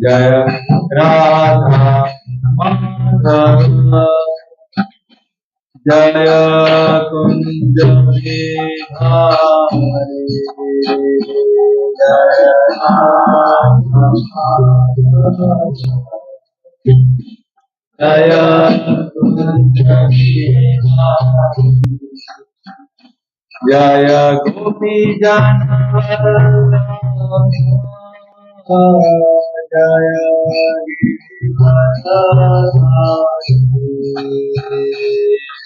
जय राधा माधव जय कुंज बिहारी जय राधा जय कुंज बिहारी जय गोपी जन जय गिरिवरधारी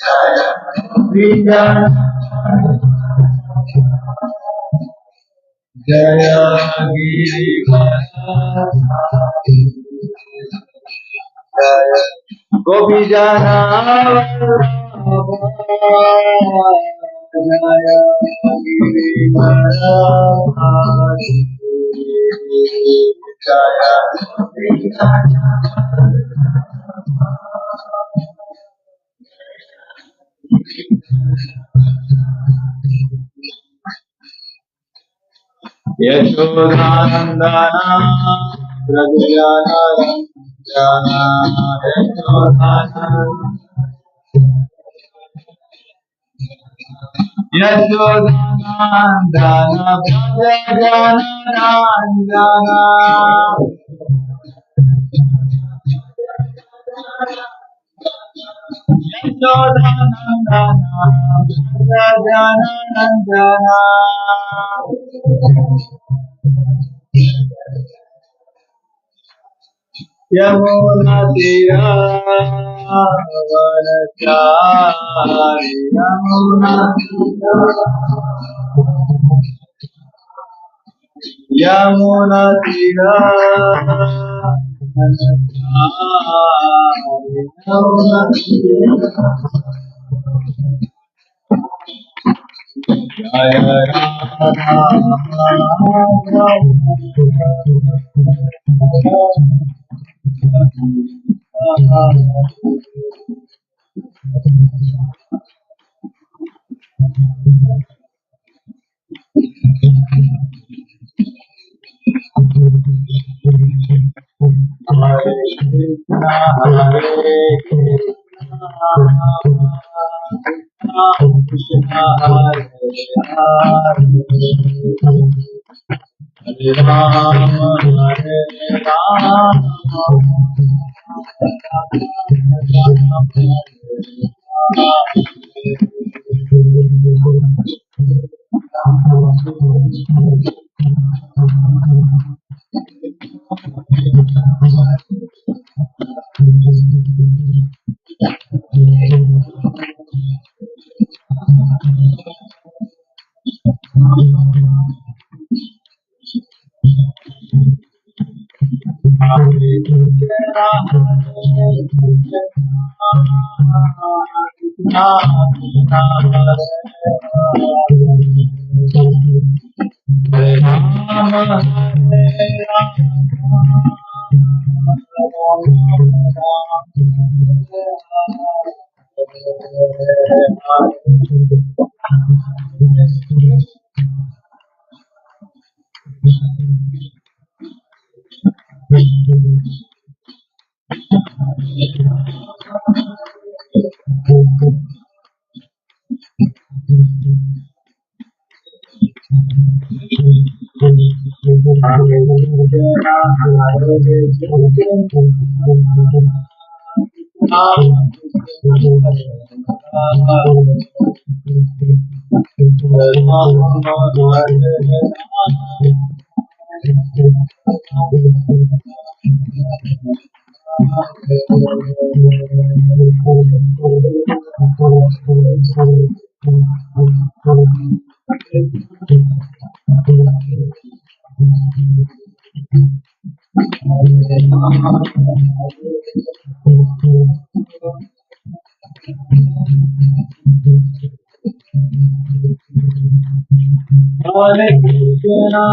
जय गोपी जन जय गिरिवरधारी जय गोपी जन जय गिरिवरधारी जय गोपी जन यशोदानंदना प्रभुजनरंजना यशोदानंदना प्रभुजनरंजना यशोदानंदना प्रभुजनरंजना यमुना तीरावनचारि यमुना तीरावनचारि जय Radha Hare Krishna Hare Krishna Hare Hare Hare Rama Hare Rama Hare Krishna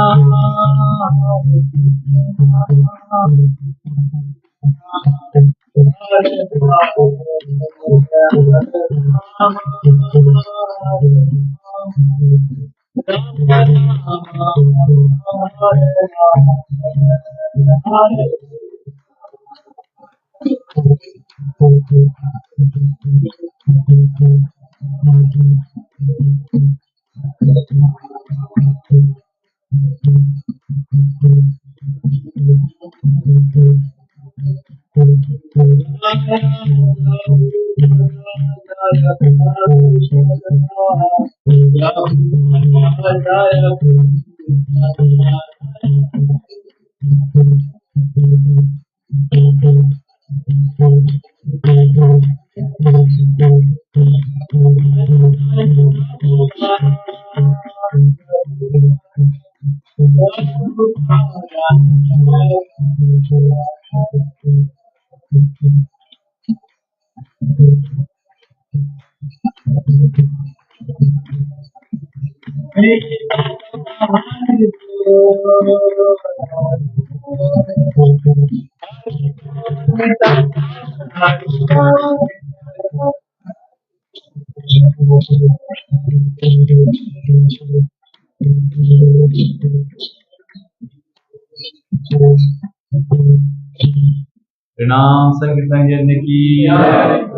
प्रणाम संकीर्तन यज्ञ की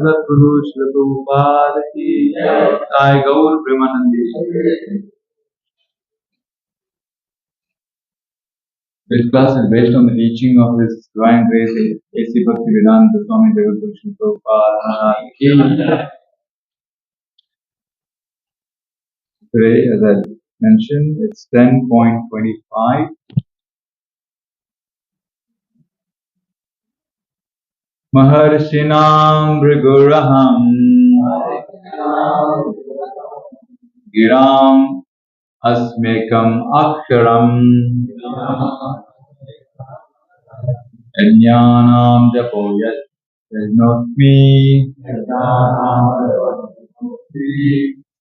सतगुरु श्री प्रभुपाद की जय गौर Premanandi. This class is based on the teaching of His Divine Grace A.C. Bhaktivedanta Swami Devatar Sri Prabhupada ki jai. Today, as I mentioned, it's 10.25. Maharshinam Briguraham Giram Asmekam Aksharam Jnanam Japo Yajnosmi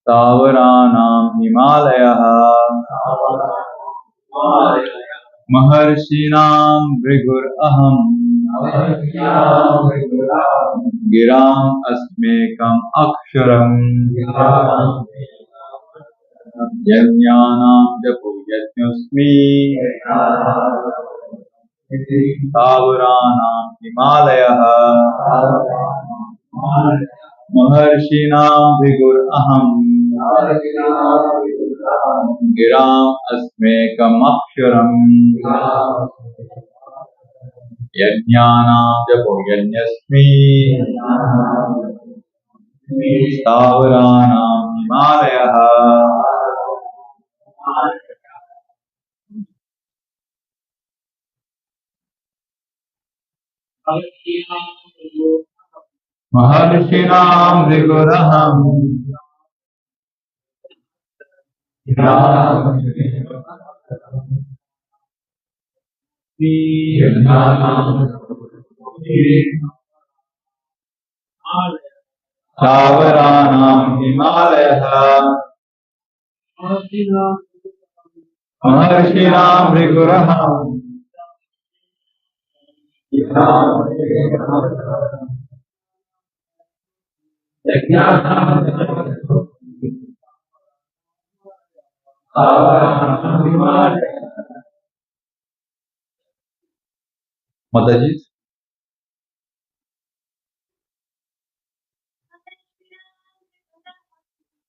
Stavaranam Himalayah Maharshinam Brigur Aham Giram Asmekam Aksharam Jnanam Japo Yajnosmi Stavaranam Himalayah Maharshinam Brigur Aham Giram Asmekam Aksharam Yajnanam Japo Yajnasmi Stavaranam Himalayah Maharshinam Briguraham Stavaranam Himalayah Maharshinam Briguraham Mataji,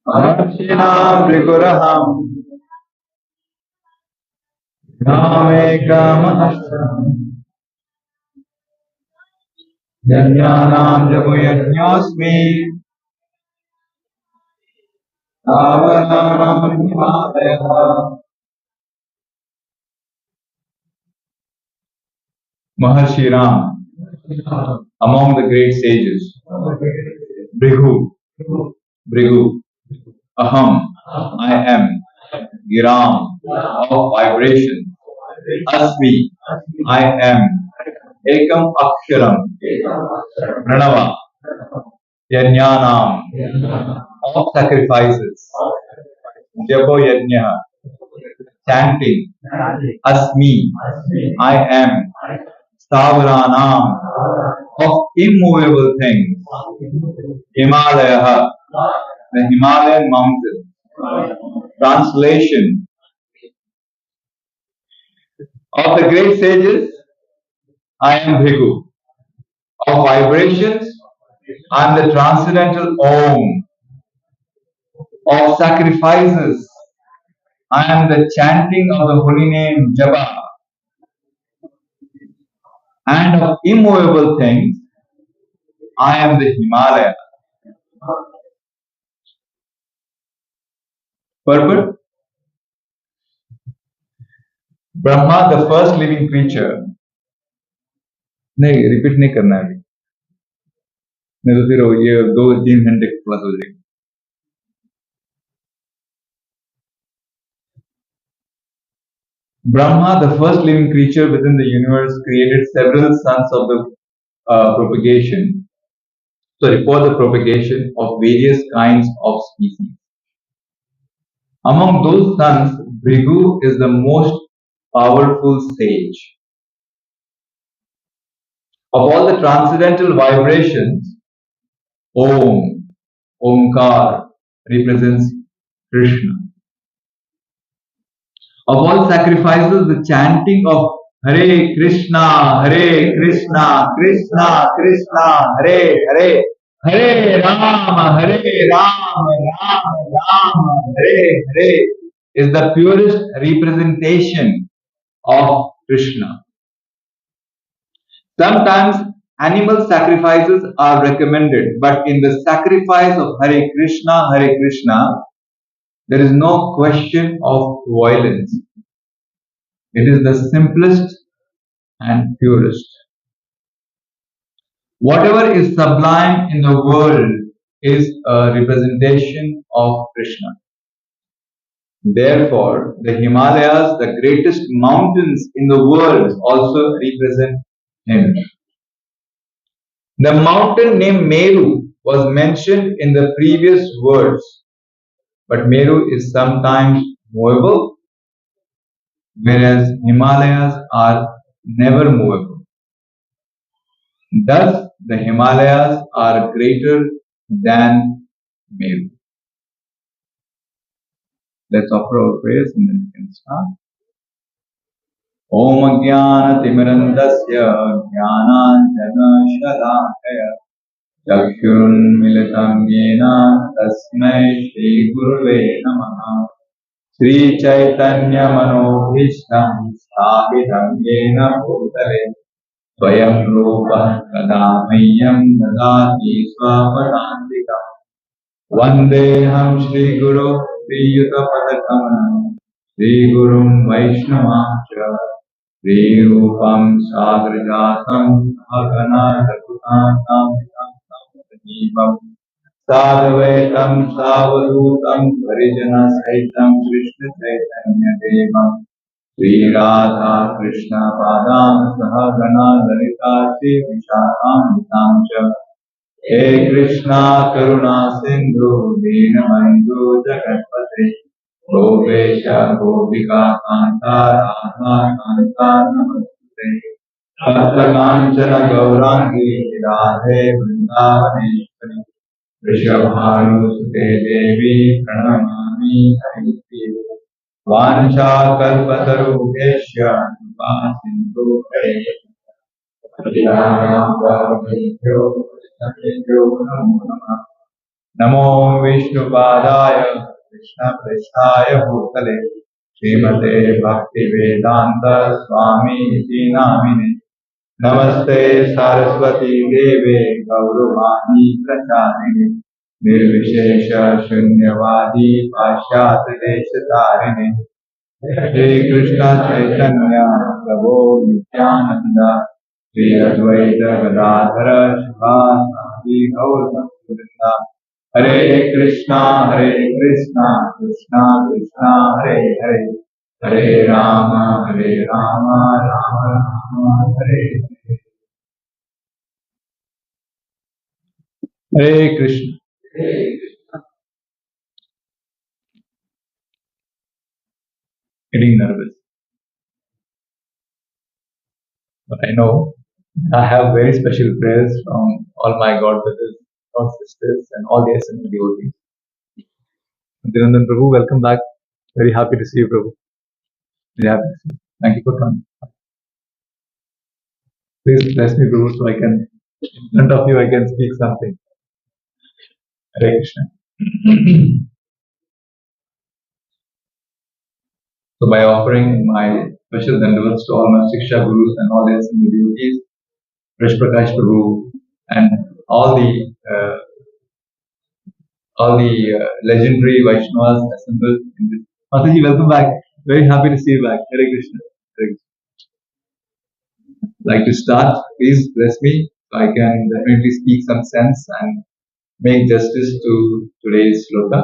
Maharshinam Briguraham Ramekam Aksharam Jnanam Japo Yajnosmi Stavaranam Himalayah. Maharshi Ram, among the great sages, Brigu, Aham, I am, Giram, of vibration, Asmi, I am, Ekam Aksharam, Pranava, Yajnanam, of sacrifices, Japo Yajna, chanting, Asmi, I am, Stavaranam, of immovable things, Himalaya, the Himalayan mountain. Translation of the great sages, I am Bhikkhu. Of vibrations, I am the transcendental Om of sacrifices. I am the chanting of the holy name Japa and of immovable things. I am the Himalaya. Purport: Brahma the first living creature. नहीं repeat नहीं करना है अभी, नहीं तो फिर ये 2-3 घंटे प्लस हो जाएगी. Brahma, the first living creature within the universe, created several sons of the propagation. Sorry, for the propagation of various kinds of species. Among those sons, Bhrigu is the most powerful sage. Of all the transcendental vibrations, Om, Omkar represents Krishna. Of all sacrifices, the chanting of Hare Krishna, Krishna Krishna, Hare Hare, Hare Rama, Rama, Hare is the purest representation of Krishna. Sometimes animal sacrifices are recommended, but in the sacrifice of Hare Krishna, there is no question of violence. It is the simplest and purest. Whatever is sublime in the world is a representation of Krishna. Therefore, the Himalayas, the greatest mountains in the world, also represent him. The mountain named Meru was mentioned in the previous words, but Meru is sometimes movable, whereas Himalayas are never movable. Thus, the Himalayas are greater than Meru. Let's offer our prayers and then we can start. Om Jnana Timirandasya Jnananjana Shalakaya Chakshurunmilitam Yena Tasmai Shri Gurave Namaha Sri Chaitanya Manobhishtam Sthapitam Yena Bhutale Swayam Rupa Kada Mahyam Dadati Swapadantika Vandeham Shri Guru Sri Yuta Padakamanam Sri Gurum Vaishnavancha Sri Rupam Sagrajatam Sahagana Rakutanam Jivam Sadvaitam Savadutam Parijana Saitam Krishna Chaitanya Devam Sri Radha Krishna Padam Sahagana Lalita Sri Vishakam Cha He Krishna Karuna Sindhu Deenabandhu Jagatpate Gopesha Gopika Kanta Radha Kanta Namaste Bhakta Kanchana Gaurangi Radhe Vrindavaneshwari Vrishabhanusute Devi Pranamami Haripriye Vancha Kalpatarubheshya Krupa Sindhu Namo Vishnupadaya Krishna Prestaya Bhutale Srimate Bhakti Vedanta Swami Iti Namine Namaste Saraswati Deve Gauravani Pracharine Nirvishesha Shunyavadi Pashyat Deshatarine Hare Krishna Chaitanya Prabhu Nityananda Sri Advaita Gadadhara Shivasati Gaur Bhaktivinoda Hare Krishna Krishna Krishna Hare Hare Hare Rama Rama Rama Hare Hare Krishna. Getting nervous, but I know I have very special prayers from all my God brothers, God sisters, and all the essential devotees. Dhirandan Prabhu, welcome back. Very happy to see you, Prabhu. Very happy to see you. Thank you for coming. Please bless me, Prabhu, so I can In front of you, I can speak something. Hare Krishna. So, by offering my special dandavats to all my Shiksha Gurus and all their senior devotees, Krish Prakash Prabhu, and all the uh, legendary Vaishnavas assembled in this. Mataji, welcome back. Very happy to see you back. Hare Krishna. Hare Krishna. Like to start, please bless me so I can definitely speak some sense and make justice to today's shloka.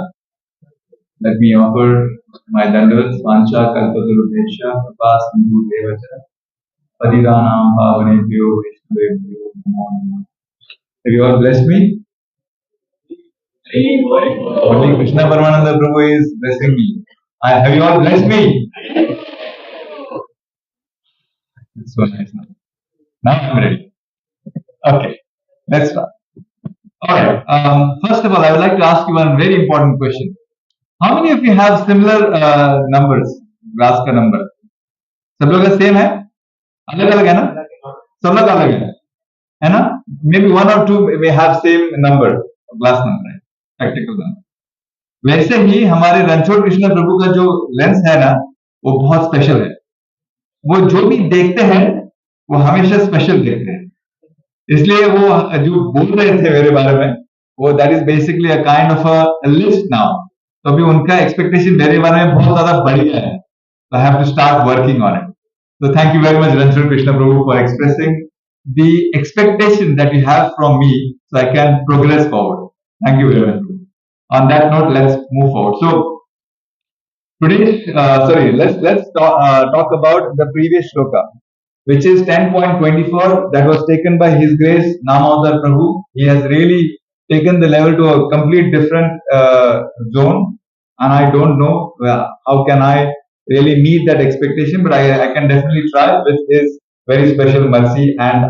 Let me offer my dandavats, Vancha Kalpatarubhesha, Kripa Sindhu Devacha, Padidanam Pavanebhyo Vaishnavebhyo Namo Namaha. Have you all blessed me? Only Krishna Paramananda Prabhu is blessing me. Have you all blessed me? It's so nice now. Now I'm ready. Okay, let's start. Alright, first of all, I would like to ask you one very important question. How many of you have similar numbers? Glass का number सब लोग का same है अलग अलग है ना सब लोग अलग है ना मे बी वन और two may have same number glass number है प्रैक्टिकल नंबर वैसे ही हमारे रणछोड़ कृष्ण प्रभु का जो लेंस है ना वो बहुत स्पेशल है वो जो भी देखते हैं वो हमेशा स्पेशल देखते हैं इसलिए वो जो बोल रहे थे मेरे बारे में वो that is basically a kind of a list now तो अभी उनका एक्सपेक्टेशन मेरे बारे में बहुत ज्यादा बढ़ गया है so I have to start working on it. So thank you very much, Ranchur Krishna Prabhu, for expressing the expectation that you have from me so I can progress forward. Thank you very much. On that note, let's move forward. So today, let's talk about the previous shloka, which is 10.24 that was taken by His Grace Namadhar Prabhu. He has really taken the level to a complete different zone, and I don't know how can I really meet that expectation, but I can definitely try with his very special mercy and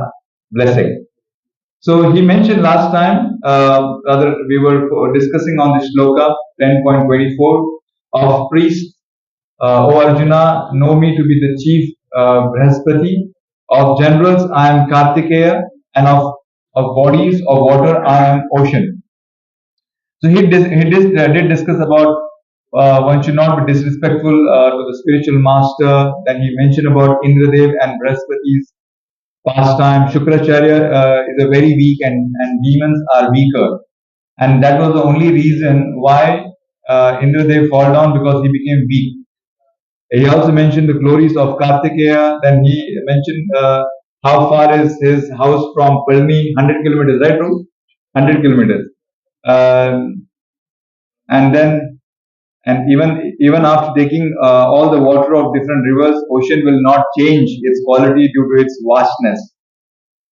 blessing. So he mentioned last time, rather we were discussing on the shloka 10.24 of priests. O Arjuna, know me to be the chief Brihaspati. Of generals, I am Kartikeya, and of bodies of water, I am ocean. So he did discuss about one should not be disrespectful to the spiritual master. Then he mentioned about Indradev and Brihaspati's pastime. Shukracharya is a very weak and demons are weaker. And that was the only reason why Indradev fell down because he became weak. He also mentioned the glories of Kartikeya. Then he mentioned how far is his house from Palni? 100 kilometers, right, bro? 100 kilometers. And then and even after taking all the water of different rivers, ocean will not change its quality due to its vastness.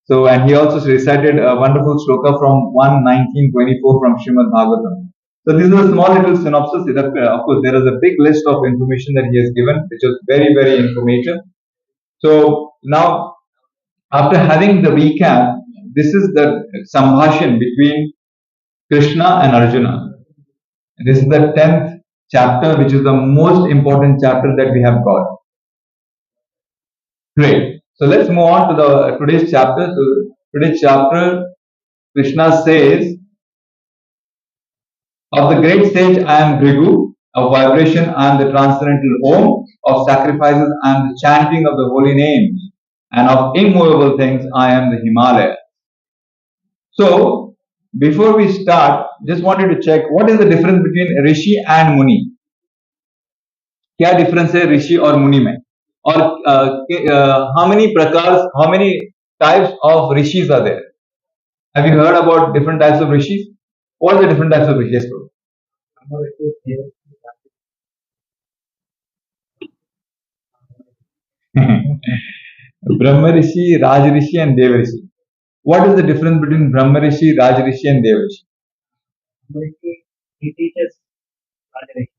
So, and he also recited a wonderful shloka from 1:19:24 from Srimad Bhagavatam. So this is a small little synopsis. Of course, there is a big list of information that he has given, which is very, very informative. So now, after having the recap, this is the sambhashan between Krishna and Arjuna. This is the 10th chapter, which is the most important chapter that we have got. Great. So let's move on to the today's chapter. So today's chapter, Krishna says, of the great sage I am Bhrigu, of vibration I am the transcendental Om, of sacrifices I am the chanting of the holy names, and of immovable things I am the Himalaya. So before we start, just wanted to check what is the difference between Rishi and Muni. क्या difference है ऋषि और मुनि में और how many types of rishis are there? Have you heard about different types of rishis? What are the different types of rishis? Brahma Rishi, Raj Rishi and Dev Rishi. What is the difference between Brahma Rishi, Raj Rishi and Dev Rishi? He teaches Raj Rishi.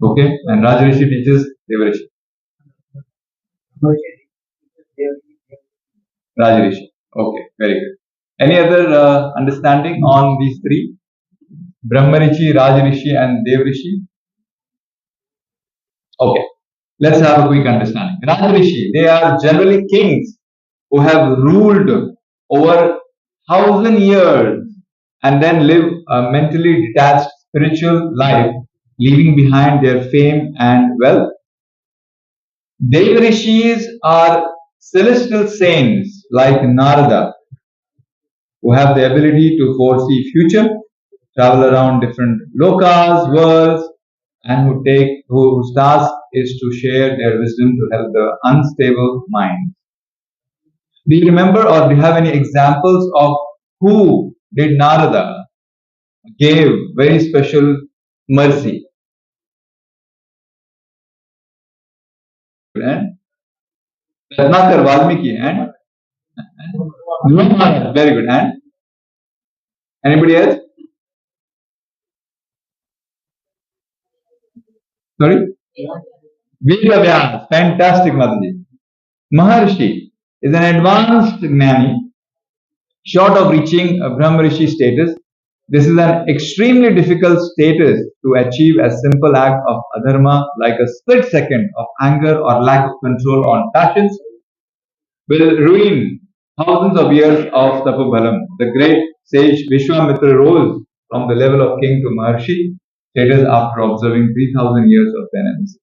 Okay, and Raj Rishi teaches Dev Rishi. Raj Rishi. Okay, very good. Any other understanding on these three? Brahma Rishi, Raj Rishi and Dev Rishi? Okay, let's have a quick understanding. Raj Rishi, they are generally kings who have ruled over 1,000 years and then live a mentally detached spiritual life, leaving behind their fame and wealth. Deva Rishis are celestial saints like Narada, who have the ability to foresee future, travel around different lokas, worlds, and whose task is to share their wisdom to help the unstable mind. Do you remember or do you have any examples of who did Narada gave very special mercy? And Ratnakar Valmiki and Dhruva Maharaj, very good. And anybody else? Sorry? Vaibhav, fantastic Mataji. Maharshi is an advanced Gnani, short of reaching a Brahmarishi status. This is an extremely difficult status to achieve. A simple act of adharma, like a split second of anger or lack of control on passions, will ruin thousands of years of tapabhalam. The great sage Vishwamitra rose from the level of king to Maharshi status after observing 3,000 years of penance.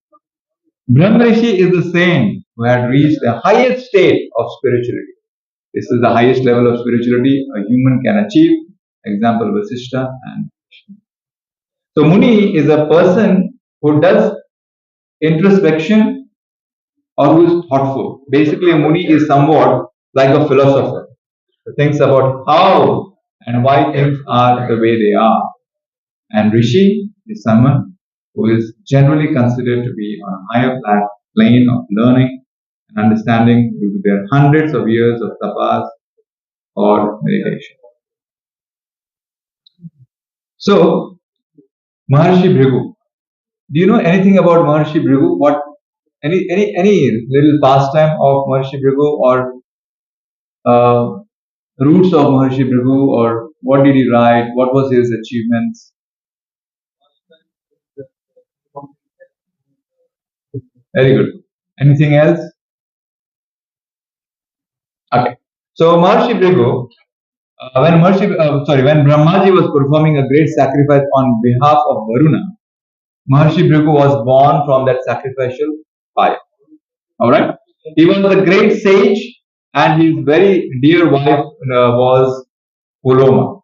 Brahmarishi is the saint who had reached the highest state of spirituality. This is the highest level of spirituality a human can achieve. Example Vasishta and Krishna. So Muni is a person who does introspection or who is thoughtful. Basically, a Muni is somewhat like a philosopher who thinks about how and why things are the way they are. And Rishi is someone who is generally considered to be on a higher plane of learning and understanding due to their hundreds of years of tapas or meditation. So, Maharshi Bhrigu. Do you know anything about Maharshi Bhrigu? What any little pastime of Maharshi Bhrigu or roots of Maharshi Bhrigu or what did he write? What was his achievements? Very good. Anything else? Okay. So Maharshi Bhrigu, when Brahmaji was performing a great sacrifice on behalf of Varuna, Maharshi Bhrigu was born from that sacrificial fire. Alright? He was a great sage and his very dear wife was Puloma.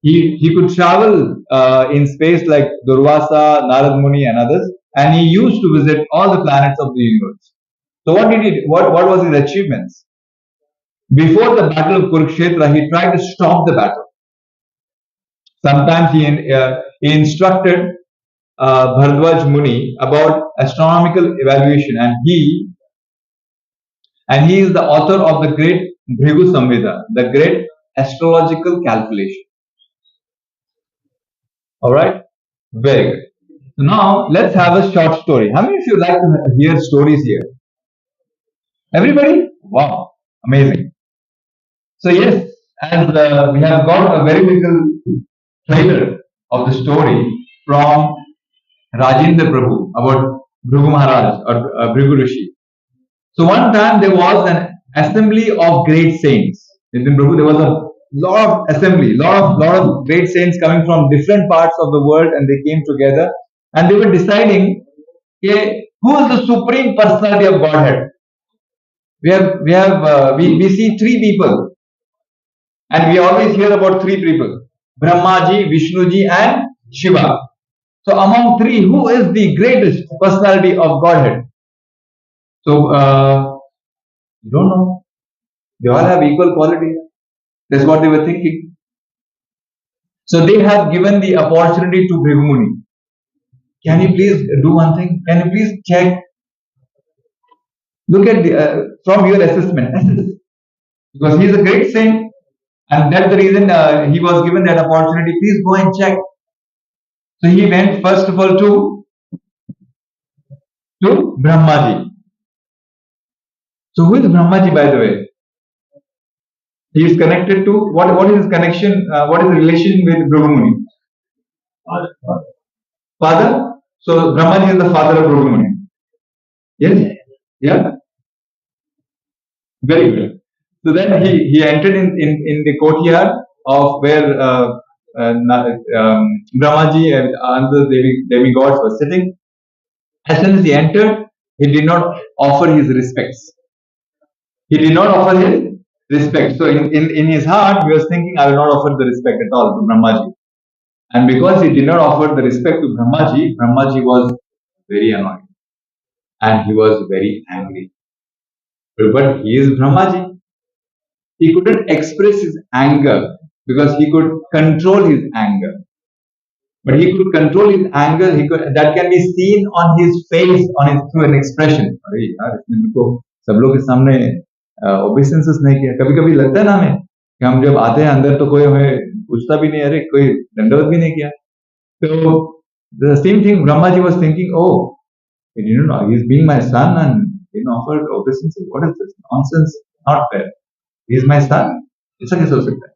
He could travel in space like Durvasa, Narad Muni and others, and he used to visit all the planets of the universe. So what was his achievements? Before the battle of Kurukshetra, he tried to stop the battle. Sometimes he instructed Bharadwaj Muni about astronomical evaluation, and he is the author of the great Bhrigu Samveda, the great astrological calculation. Alright? Very good. So now let's have a short story. How many of you like to hear stories here? Everybody? Wow, amazing. So yes, as we have got a very little trailer of the story from Rajendra Prabhu about Bhrigu Maharaj or Bhrigu Rishi. So one time there was an assembly of great saints. Nitin Prabhu, there was a lot of assembly, lot of great saints coming from different parts of the world, and they came together and they were deciding, okay, who is the supreme personality of Godhead? We see three people, and we always hear about three people: Brahmaji, Vishnuji, and Shiva. So among three, who is the greatest personality of Godhead? So you don't know. They all have equal quality. That's what they were thinking. So they have given the opportunity to Bhrigu Muni. Can you please do one thing? Can you please check? Look at the from your assessment, because he is a great saint, and that's the reason he was given that opportunity. Please go and check. So he went first of all to Brahmaji. So who is Brahmaji, by the way? He is connected to what? What is his connection? What is the relation with Bhrigu Muni? Father. So Brahmaji is the father of Bhrigu Muni. Yes. Yeah. Very good. So then he entered in the courtyard of where Brahmaji and other demigods were sitting. As soon as he entered, he did not offer his respects. He did not offer his respect. So in his heart, he was thinking, I will not offer the respect at all to Brahmaji. And because he did not offer the respect to Brahmaji, Brahmaji was very annoyed and he was very angry. But he is Brahmaji. He couldn't express his anger because he could control his anger. But he could control his anger. That can be seen on his face, through an expression. अरे यार इसने मेरे को सब लोग के सामने obeisances नहीं किया. कभी कभी लगता है ना हमें कि हम जब आते हैं अंदर तो कोई हमें पूछता भी नहीं, अरे कोई दंडवत भी नहीं किया. So the same thing Brahmaji was thinking, oh, he's being my son and offered obeisances. What is this nonsense? Not fair. He's my son. ऐसा कैसे हो सकता है?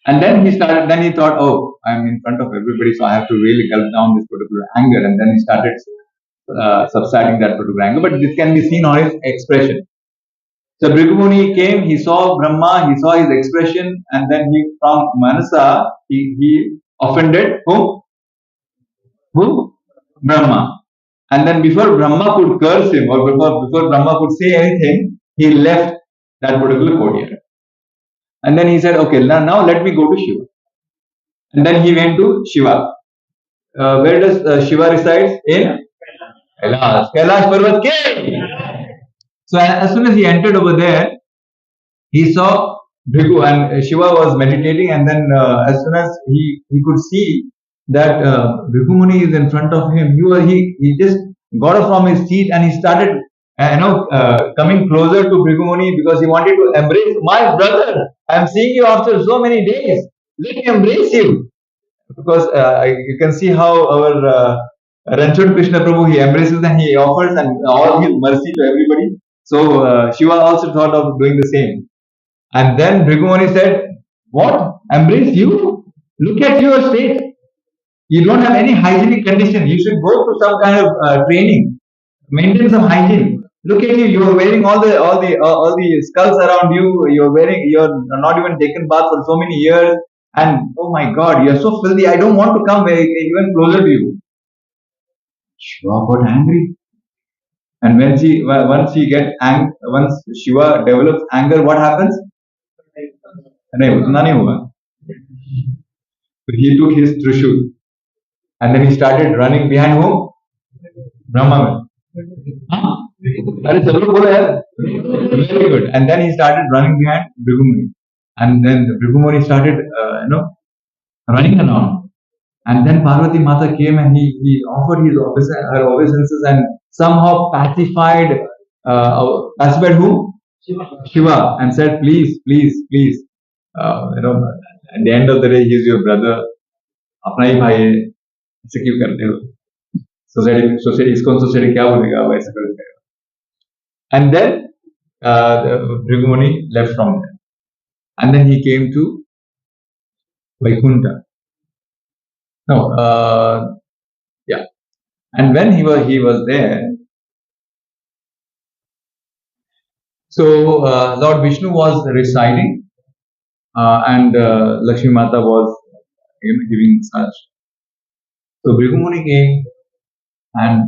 And then he thought, oh, I'm in front of everybody, so I have to really gulp down this particular anger. And then he started subsiding that particular anger. But this can be seen on his expression. So Bhrigu Muni came, he saw Brahma, he saw his expression, and then from Manasa, he offended whom? Who? Brahma. And then before Brahma could curse him, or before Brahma could say anything, he left that particular courtyard. And then he said, okay, now let me go to Shiva. And then he went to Shiva. Where does Shiva resides? In Kailash. Kailash Parvat Ke. So as soon as he entered over there, he saw Bhrigu, and Shiva was meditating, and then as soon as he could see that Bhrigu Muni is in front of him, he just got up from his seat and he started coming closer to Bhrigu Muni because he wanted to embrace my brother. I am seeing you after so many days. Let me embrace you. Because you can see how our Ranchod Krishna Prabhu, he embraces and he offers and all his mercy to everybody. So Shiva also thought of doing the same. And then Bhrigu Muni said, what? Embrace you? Look at your state. You don't have any hygienic condition. You should go to some kind of training. Maintain some hygiene. Look at you. You are wearing all the skulls around you. You're not even taken bath for so many years. And oh my God, you're so filthy. I don't want to come even closer to you. Shiva got angry. And once Shiva develops anger, what happens? So he took his Trishul and then he started running behind whom? Brahma. Very good. And then he started running behind Bhrigu Muni. And then Bhrigu Muni started, running around. And then Parvati Mata came and he offered her obeisances and somehow pacified whom? Shiva. And said, please. At the end of the day, he is your brother. अपना ही भाई है, ऐसे क्यों करते हो? Society इसको society क्या बोलेगा? वैसे करेगा. And then Bhrigu Muni left from there. And then he came to Vaikunta. Yeah. And when he was there, so Lord Vishnu was residing, and Lakshmi Mata was giving massage. So Bhrigu Muni came, and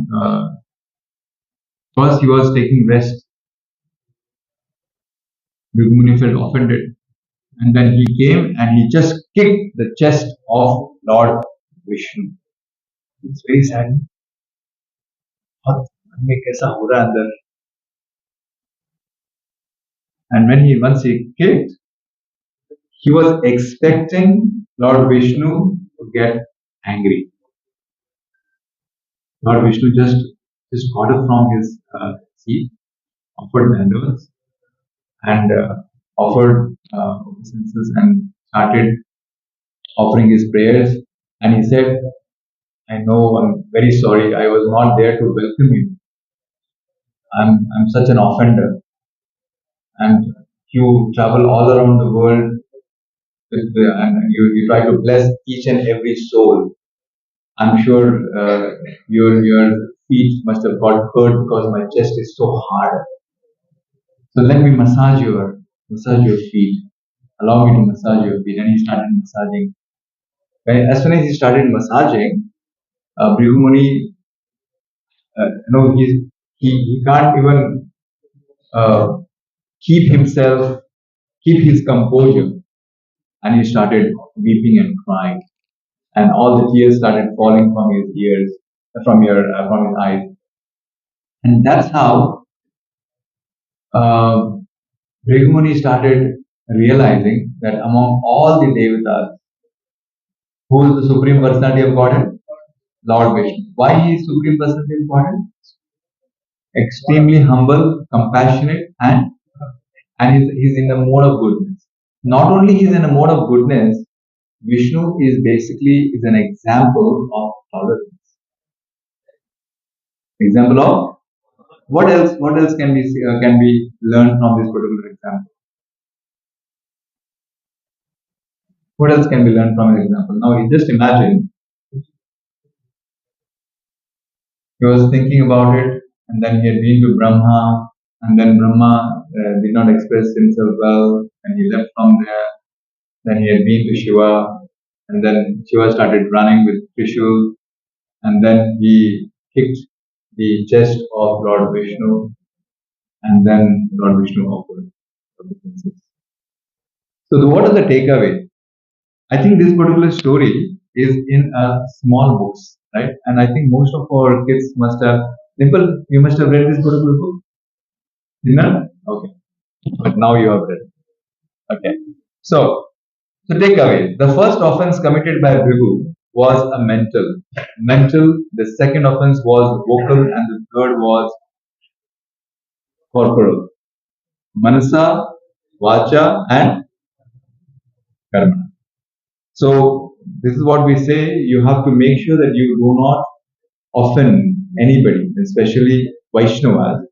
first he was taking rest. Bhrigu Muni felt offended, and then he came and he just kicked the chest of Lord Vishnu. It's very sad. And when once he kicked, he was expecting Lord Vishnu to get angry. Lord Vishnu just got up from his seat, offered dandavats, and offered obeisances and started offering his prayers. And he said, I know, I'm very sorry, I was not there to welcome you. I'm such an offender. And you travel all around the world and you try to bless each and every soul. I'm sure your feet must have got hurt because my chest is so hard. So let me massage your feet. Allow me to massage your feet. And he started massaging. As soon as he started massaging, Bhrigu Muni, he can't even uh, keep himself, keep his composure, and he started weeping and crying, and all the tears started falling from his ears, from his eyes, and that's how uh, Bhrigu started realizing that among all the devatas, who is the supreme personality of Godhead? Lord Vishnu. Why he is supreme personality of Godhead? Extremely humble, compassionate, and he's in the mode of goodness. Not only he's in a mode of goodness, Vishnu is basically is an example of tolerance. Example of what else? What else can be learned from this particular example? What else can be learned from an example? Now, you just imagine he was thinking about it, and then he had been to Brahma, and then Brahma did not express himself well, and he left from there. Then he had been to Shiva, and then Shiva started running with Trishul, and then he kicked the chest of Lord Vishnu, and then Lord Vishnu offered obeisances. So, what is the takeaway? I think this particular story is in a small books, right? And I think most of our kids must have. Dimple, you must have read this particular book. Dinner? Okay. But now you have read. Okay. So takeaway. The first offense committed by Bhrigu was a mental. Mental. The second offense was vocal, and the third was corporal. Manasa, Vacha, and Karma. So this is what we say. You have to make sure that you do not offend anybody, especially Vaishnavas.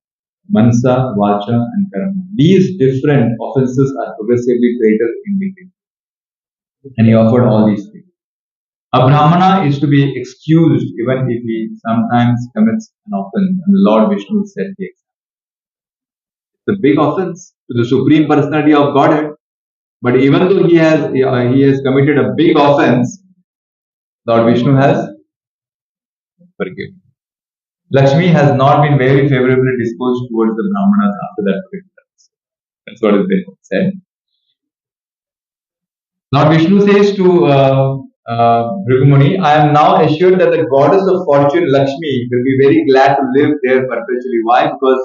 Manasa, Vacha, and Karma. These different offenses are progressively greater in degree. And he offered all these things. A Brahmana is to be excused even if he sometimes commits an offense. And the Lord Vishnu said the example. It's a big offense to the Supreme Personality of Godhead. But even though he has committed a big offense, Lord Vishnu has forgiven. Lakshmi has not been very favorably disposed towards the Brahmanas after that particular episode. That's what has been said. Lord Vishnu says to Bhrigu Muni, I am now assured that the goddess of fortune, Lakshmi, will be very glad to live there perpetually. Why? Because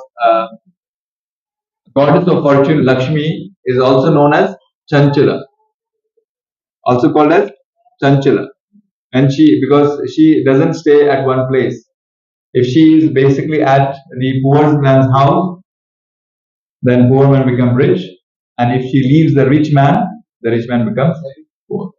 goddess of fortune, Lakshmi, is also known as Chanchala, also called as Chanchala. And because she doesn't stay at one place. If she is basically at the poor man's house, then poor man becomes rich. And if she leaves the rich man becomes poor.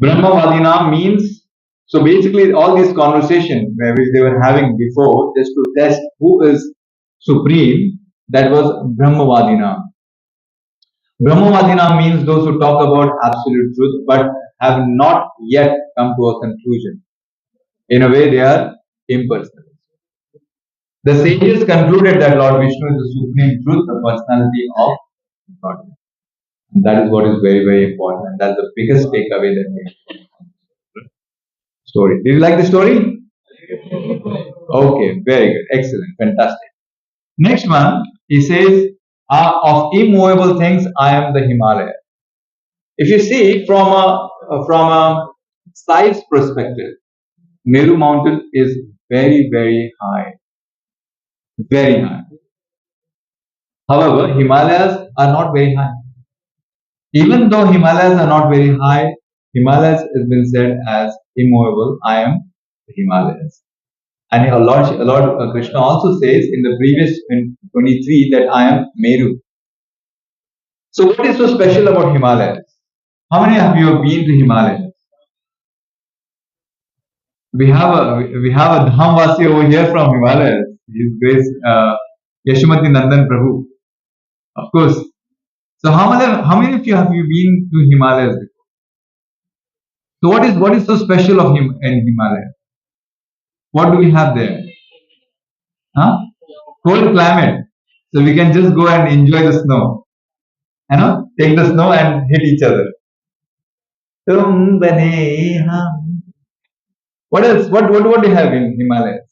Brahmavadina means, so basically all this conversation which they were having before, just to test who is supreme, that was Brahmavadina. Brahmavadina means those who talk about absolute truth but have not yet come to a conclusion. In a way, they are impersonal. The sages concluded that Lord Vishnu is the supreme truth, the personality of God. And that is what is very, very important. And that's the biggest takeaway that we have from the story. Did you like the story? Okay, very good. Excellent. Fantastic. Next one, he says, of immovable things, I am the Himalaya. If you see from a size perspective, Meru mountain is very, very high. Very high. However, Himalayas are not very high. Even though Himalayas are not very high, Himalayas has been said as immovable. I am the Himalayas. And Lord Krishna also says in the previous in 23 that I am Meru. So what is so special about Himalayas? How many of you have been to Himalayas? We have a Dhamvasi over here from Himalayas. His Grace Yashomati Nandan Prabhu. Of course. So how many of you have you been to Himalayas before? So what is so special of him in Himalayas? What do we have there? Huh? Cold climate. So we can just go and enjoy the snow. Take the snow and hit each other. Tum bane hum. What else? What do you have in Himalayas?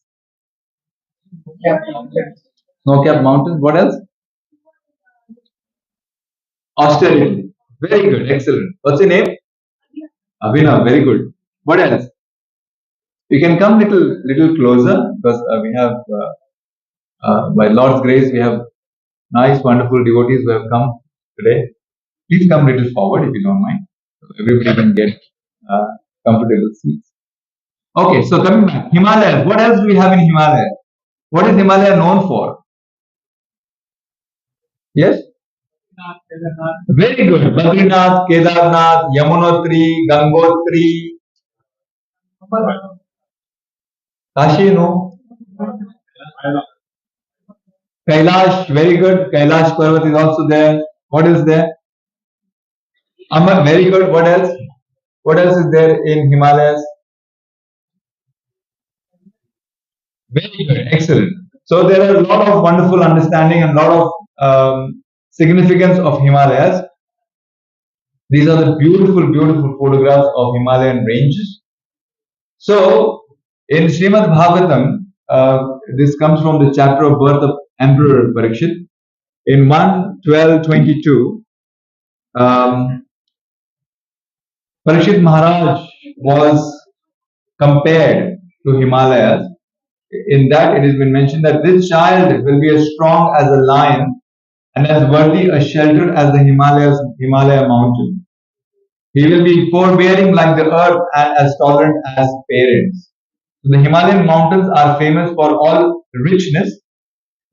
Snow-capped mountains. What else? Austerity. Very good. Excellent. What's your name? Abhinav. Very good. What else? You can come little closer because we have, by Lord's grace, we have nice, wonderful devotees who have come today. Please come little forward if you don't mind. So everybody can get uh, comfortable seats. Okay, so coming back, Himalayas. What else do we have in Himalaya? What is Himalaya known for? Yes? Very good. Badrinath, Kedarnath, Yamunotri, Gangotri, Kashi, no? Kailash, very good. Kailash Parvat is also there. What is there? Amar, very good. What else? What else is there in Himalayas? Very good. Excellent. So there are a lot of wonderful understanding and a lot of significance of Himalayas. These are the beautiful, beautiful photographs of Himalayan ranges. So in Srimad Bhagavatam, this comes from the chapter of birth of Emperor Parikshit. In 1:12:22, Parikshit Maharaj was compared to Himalayas. In that, it has been mentioned that this child will be as strong as a lion and as worthy a shelter as the Himalaya mountain. He will be forbearing like the earth and as tolerant as parents. So the Himalayan mountains are famous for all richness.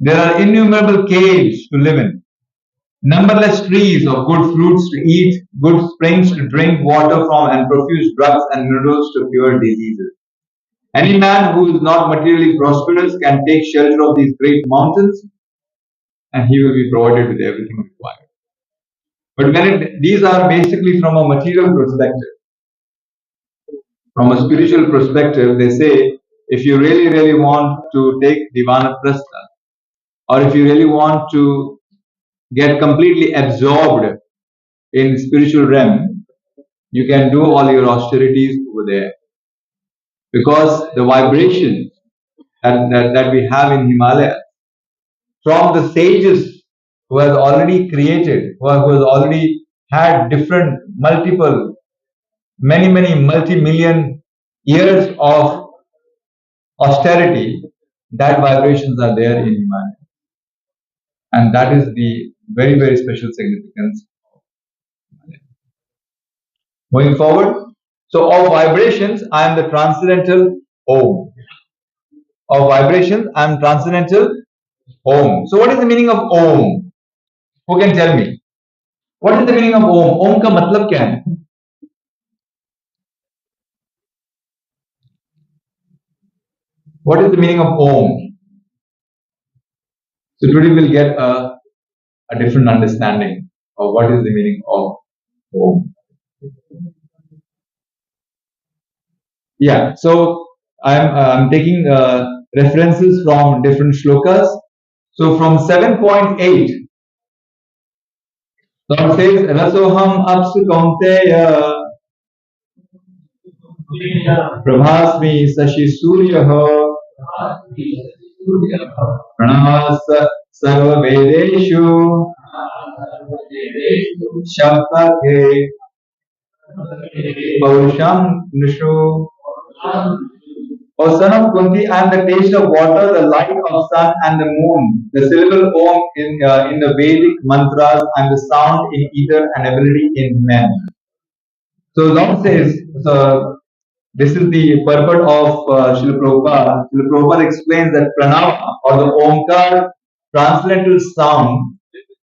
There are innumerable caves to live in, numberless trees of good fruits to eat, good springs to drink water from, and profuse drugs and minerals to cure diseases. Any man who is not materially prosperous can take shelter of these great mountains and he will be provided with everything required. But these are basically from a material perspective. From a spiritual perspective, they say if you really, really want to take Divana Prastha, or if you really want to get completely absorbed in spiritual realm, you can do all your austerities over there. Because the vibrations that we have in Himalaya, from the sages who has already created, who has already had different, multiple, many multi-million years of austerity, that vibrations are there in Himalaya. And that is the very, very special significance. Moving forward, so of vibrations, I am the transcendental Om. Of vibrations, I am transcendental Om. So what is the meaning of Om? Who can tell me? What is the meaning of Om? Om का मतलब क्या है? What is the meaning of Om? So today we'll get a different understanding of what is the meaning of Om. Yeah, so I'm taking references from different shlokas. So from 7.8, Lord says, Rasoham apsu kaunteya prabhasmi sashi suryaha pranavas sarva vedeshu shabdake paurusham nushu. O son of Kunti, I am the taste of water, the light of sun and the moon, the syllable Om in the Vedic mantras, and the sound in ether and ability in men. So Lord says, so this is the purport of Srila Prabhupada. Srila Prabhupada explains that Pranava or the Omkar transcendental sound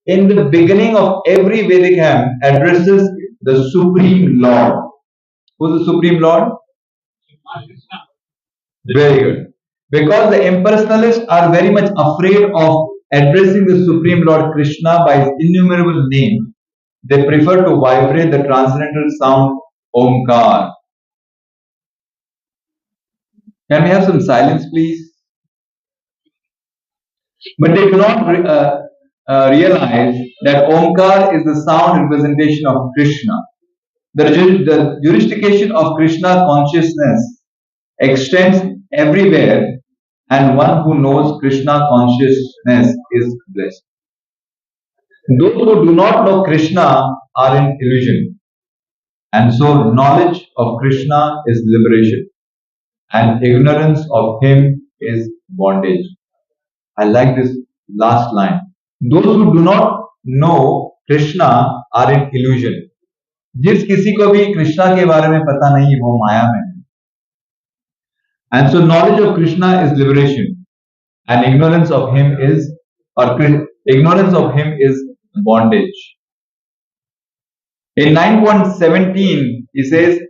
in the beginning of every Vedic hymn addresses the Supreme Lord. Who is the Supreme Lord? Very good. Because the impersonalists are very much afraid of addressing the Supreme Lord Krishna by his innumerable names, they prefer to vibrate the transcendental sound Omkar. Can we have some silence, please? But they do not realize that Omkar is the sound representation of Krishna. The jurisdiction of Krishna consciousness extends everywhere, and one who knows Krishna consciousness is blessed. Those who do not know Krishna are in illusion, and so knowledge of Krishna is liberation, and ignorance of him is bondage. I like this last line. Those who do not know Krishna are in illusion. जिस किसी को भी कृष्णा के बारे में पता नहीं वो माया में है. And so knowledge of Krishna is liberation, and ignorance of him is, ignorance of him is bondage. In 9.17 he says,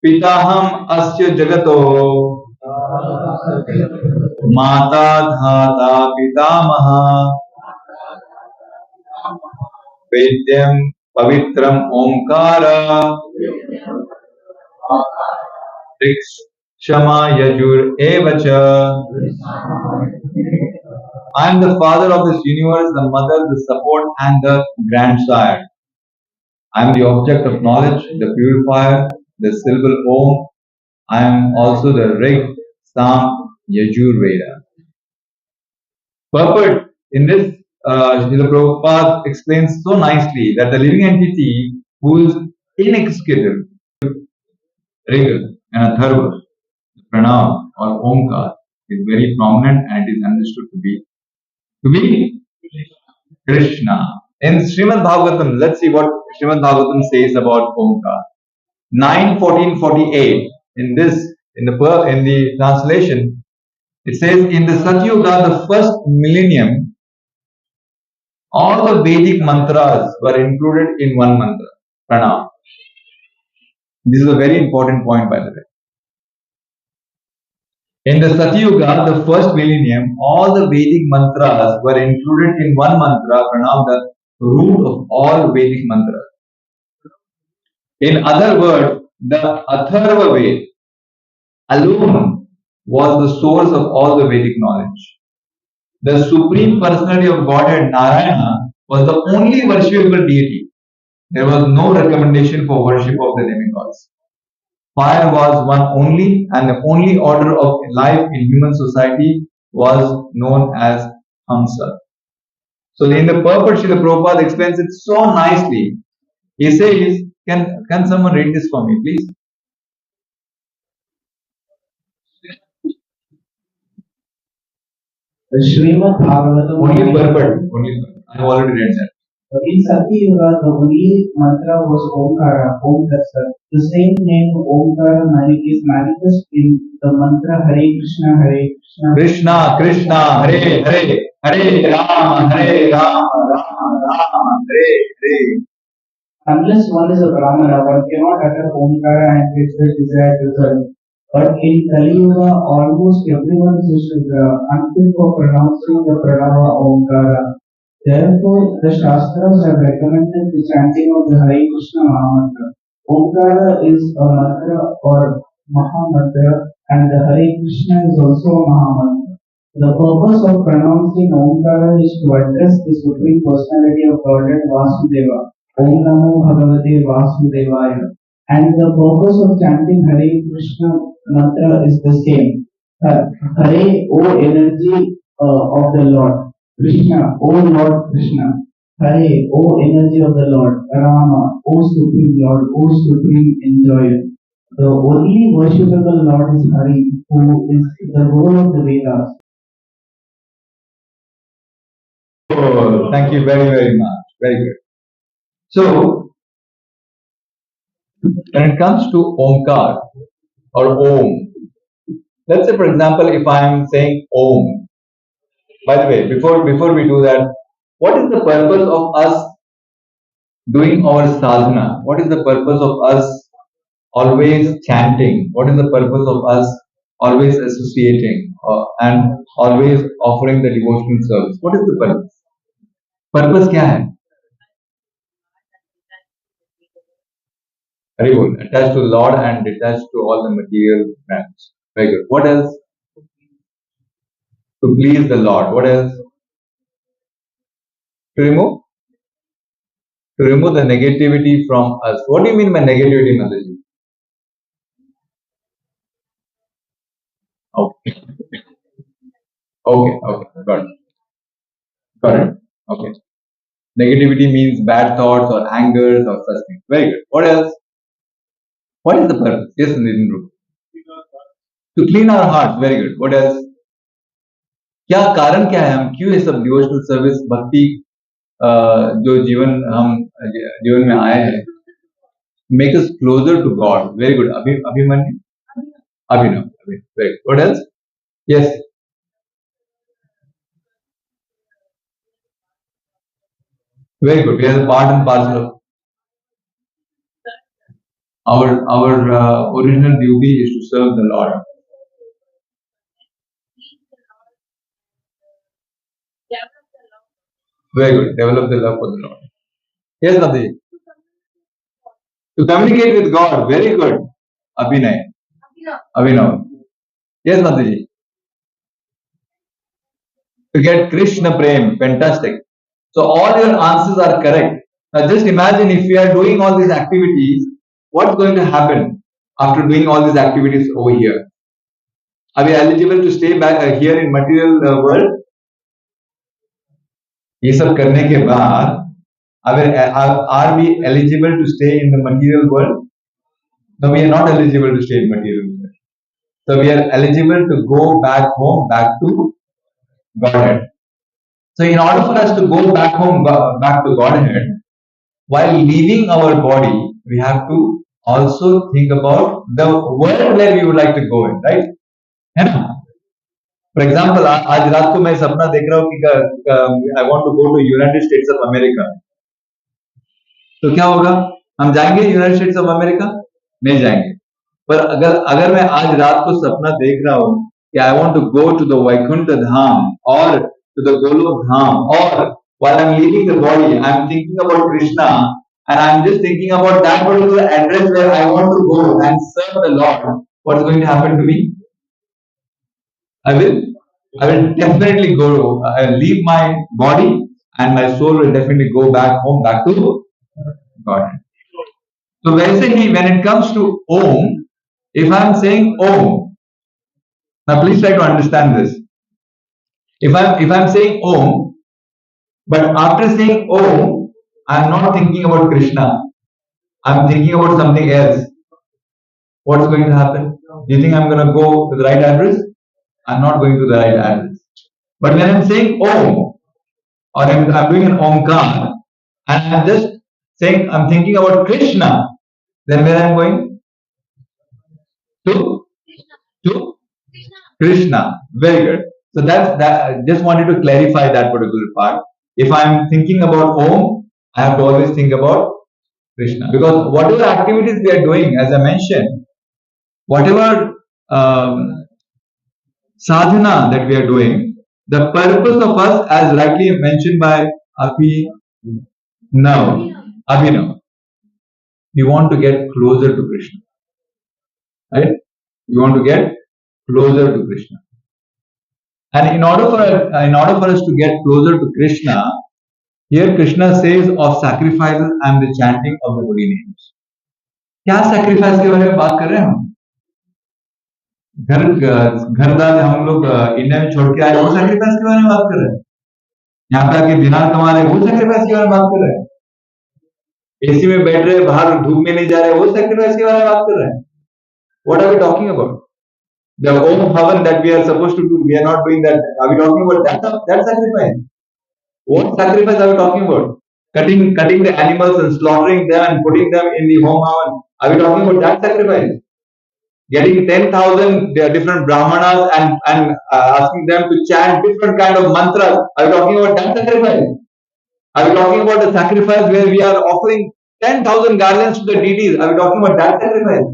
Pitaham asya jagato mata dhata pitamaha Vedyam Pavitram Omkara Shama Yajur Evacha. I am the father of this universe, the mother, the support, and the grandsire. I am the object of knowledge, the purifier, the syllable Om. I am also the Rig, Sam, Yajur Veda. Purport in this, Srila Prabhupada explains so nicely that the living entity who is inextricable, Rig and Atharva, Pranam or Omkar is very prominent and it is understood to be Krishna. In Srimad Bhagavatam, let's see what Srimad Bhagavatam says about Omkar. 9.14.48 in the translation, it says in the Satyuga, the first millennium, all the Vedic mantras were included in one mantra, Pranam. This is a very important point, by the way. In the Satyuga, the first millennium, all the Vedic mantras were included in one mantra, Pranam, the root of all Vedic mantras. In other words, the Atharva Veda alone was the source of all the Vedic knowledge. The Supreme Personality of Godhead, Narayana, was the only worshipable deity. There was no recommendation for worship of the demigods. Fire was one only, and the only order of life in human society was known as Hamsa. So in the purport, Srila Prabhupada explains it so nicely. He says, can someone read this for me, please? The Srimad Bhagavatam. Only purport. I have already read that. In Satyuga, the only mantra was Omkara, Om Tatsat. The same name Omkara is manifest in the mantra Hare Krishna, Hare Krishna. Krishna, Krishna, Hare Hare, Hare Rama, Hare Rama, Rama Rama, Hare Hare. Unless one is a Brahmana, one cannot utter Omkara and get the desired result. But in Kali Yuga, almost everyone is unfit for pronouncing the Pranava Omkara. Therefore, the Shastras have recommended the chanting of the Hare Krishna Mahamantra. Omkara is a mantra or Mahamantra, and the Hare Krishna is also a Mahamantra. The purpose of pronouncing Omkara is to address the Supreme Personality of Godhead Vasudeva. Om Namo Bhagavate Vasudevaya. And the purpose of chanting Hare Krishna mantra is the same. Hare, O energy of the Lord. Krishna, O Lord Krishna. Hare, O energy of the Lord. Rama, O Supreme Lord, O Supreme Enjoyer. The only worshipable Lord is Hare, who is the role of the Vedas. Oh, thank you very, very much. Very good. So, when it comes to Omkar or Om, let's say, for example, if I am saying Om, by the way, before we do that, what is the purpose of us doing our sadhana? What is the purpose of us always chanting? What is the purpose of us always associating and always offering the devotional service? What is the purpose? Purpose क्या है? Very good. Attached to the Lord and detached to all the material friends. Very good. What else? To please the Lord. What else? To remove the negativity from us. What do you mean by negativity, Mataji? Okay. Okay. Got it. Got it. Okay. Negativity means bad thoughts or angers or such things. Very good. What else? What is the purpose? Yes, Nitin. To clean our heart. Very good. What else? क्या कारण क्या है हम क्यों ये सब devotional service भक्ति जो जीवन में आए हैं make us closer to God. Very good. Abhimanyu? Abhinav. Very good. What else? Yes. Very good. We are the part and parcel of our original duty is to serve the Lord. Very good. Develop the love for the Lord. Yes, Nadi. To communicate with God. Very good. Abhinay. Abhinav. Yes, Nadi. To get Krishna Prem. Fantastic. So all your answers are correct. Now just imagine if we are doing all these activities, what's going to happen after doing all these activities over here? Are we eligible to stay back here in material world? ये सब करने के बाद are we eligible to stay in the material world? No, we are not eligible to stay in material world. So we are eligible to go back home, back to Godhead. So in order for us to go back home, back to Godhead, while leaving our body, we have to also think about the world where we would like to go in, right? है ना? For example, आज रात को मैं सपना देख रहा हूँ कि I want to go to United States of America. तो क्या होगा? हम जाएंगे यूनाइटेड स्टेट्स ऑफ अमेरिका? नहीं जाएंगे. पर अगर मैं आज रात को सपना देख रहा हूँ कि I want to go to the Vaikuntha Dham or to the Golok Dham, or while I'm leaving the body, I'm thinking about Krishna and I'm just thinking about that particular address where I want to go and serve the Lord. What's going to happen to me? I will definitely go. I will leave my body and my soul will definitely go back home, back to God. So basically, when it comes to Om, if I am saying Om, now please try to understand this. If I'm saying Om, but after saying Om, I am not thinking about Krishna. I am thinking about something else. What's going to happen? Do you think I'm going to go to the right address? I'm not going to the right address. But when I'm saying Om, or I'm doing an Omkar, and I'm just saying I'm thinking about Krishna, then where I'm going? To Krishna. Very good. So that's that. I just wanted to clarify that particular part. If I'm thinking about Om, I have to always think about Krishna, because whatever activities we are doing, as I mentioned, whatever sadhana that we are doing, the purpose of us, as rightly mentioned by Abhinav, we want to get closer to Krishna, right? We want to get closer to Krishna, and in order for us to get closer to Krishna, here Krishna says of sacrifices and the chanting of the holy names. क्या sacrifice के बारे में बात कर रहे हैं हम? घरदार हम लोग इंडिया में छोड़ के आए, वो सैक्रिफाइस के बारे में बात कर रहे हैं. यहाँ पे आके दिनार कमा रहे हैं, वो सैक्रिफाइस के बारे में बात कर रहे हैं. एसी में बैठ रहे, बाहर धूप में नहीं जा रहे, वो सैक्रिफाइस के बारे में बात कर रहे हैं. What are we talking about? The Om Havan that we are supposed to do, we are not doing that. Are we talking about that sacrifice? What sacrifice are we talking about? Cutting the animals and slaughtering them and putting them in the home havan. Are we talking about that sacrifice? Getting 10,000 different brahmanas and asking them to chant different kind of mantras. Are we talking about that sacrifice? Are we talking about the sacrifice where we are offering 10,000 garlands to the deities? Are we talking about that sacrifice?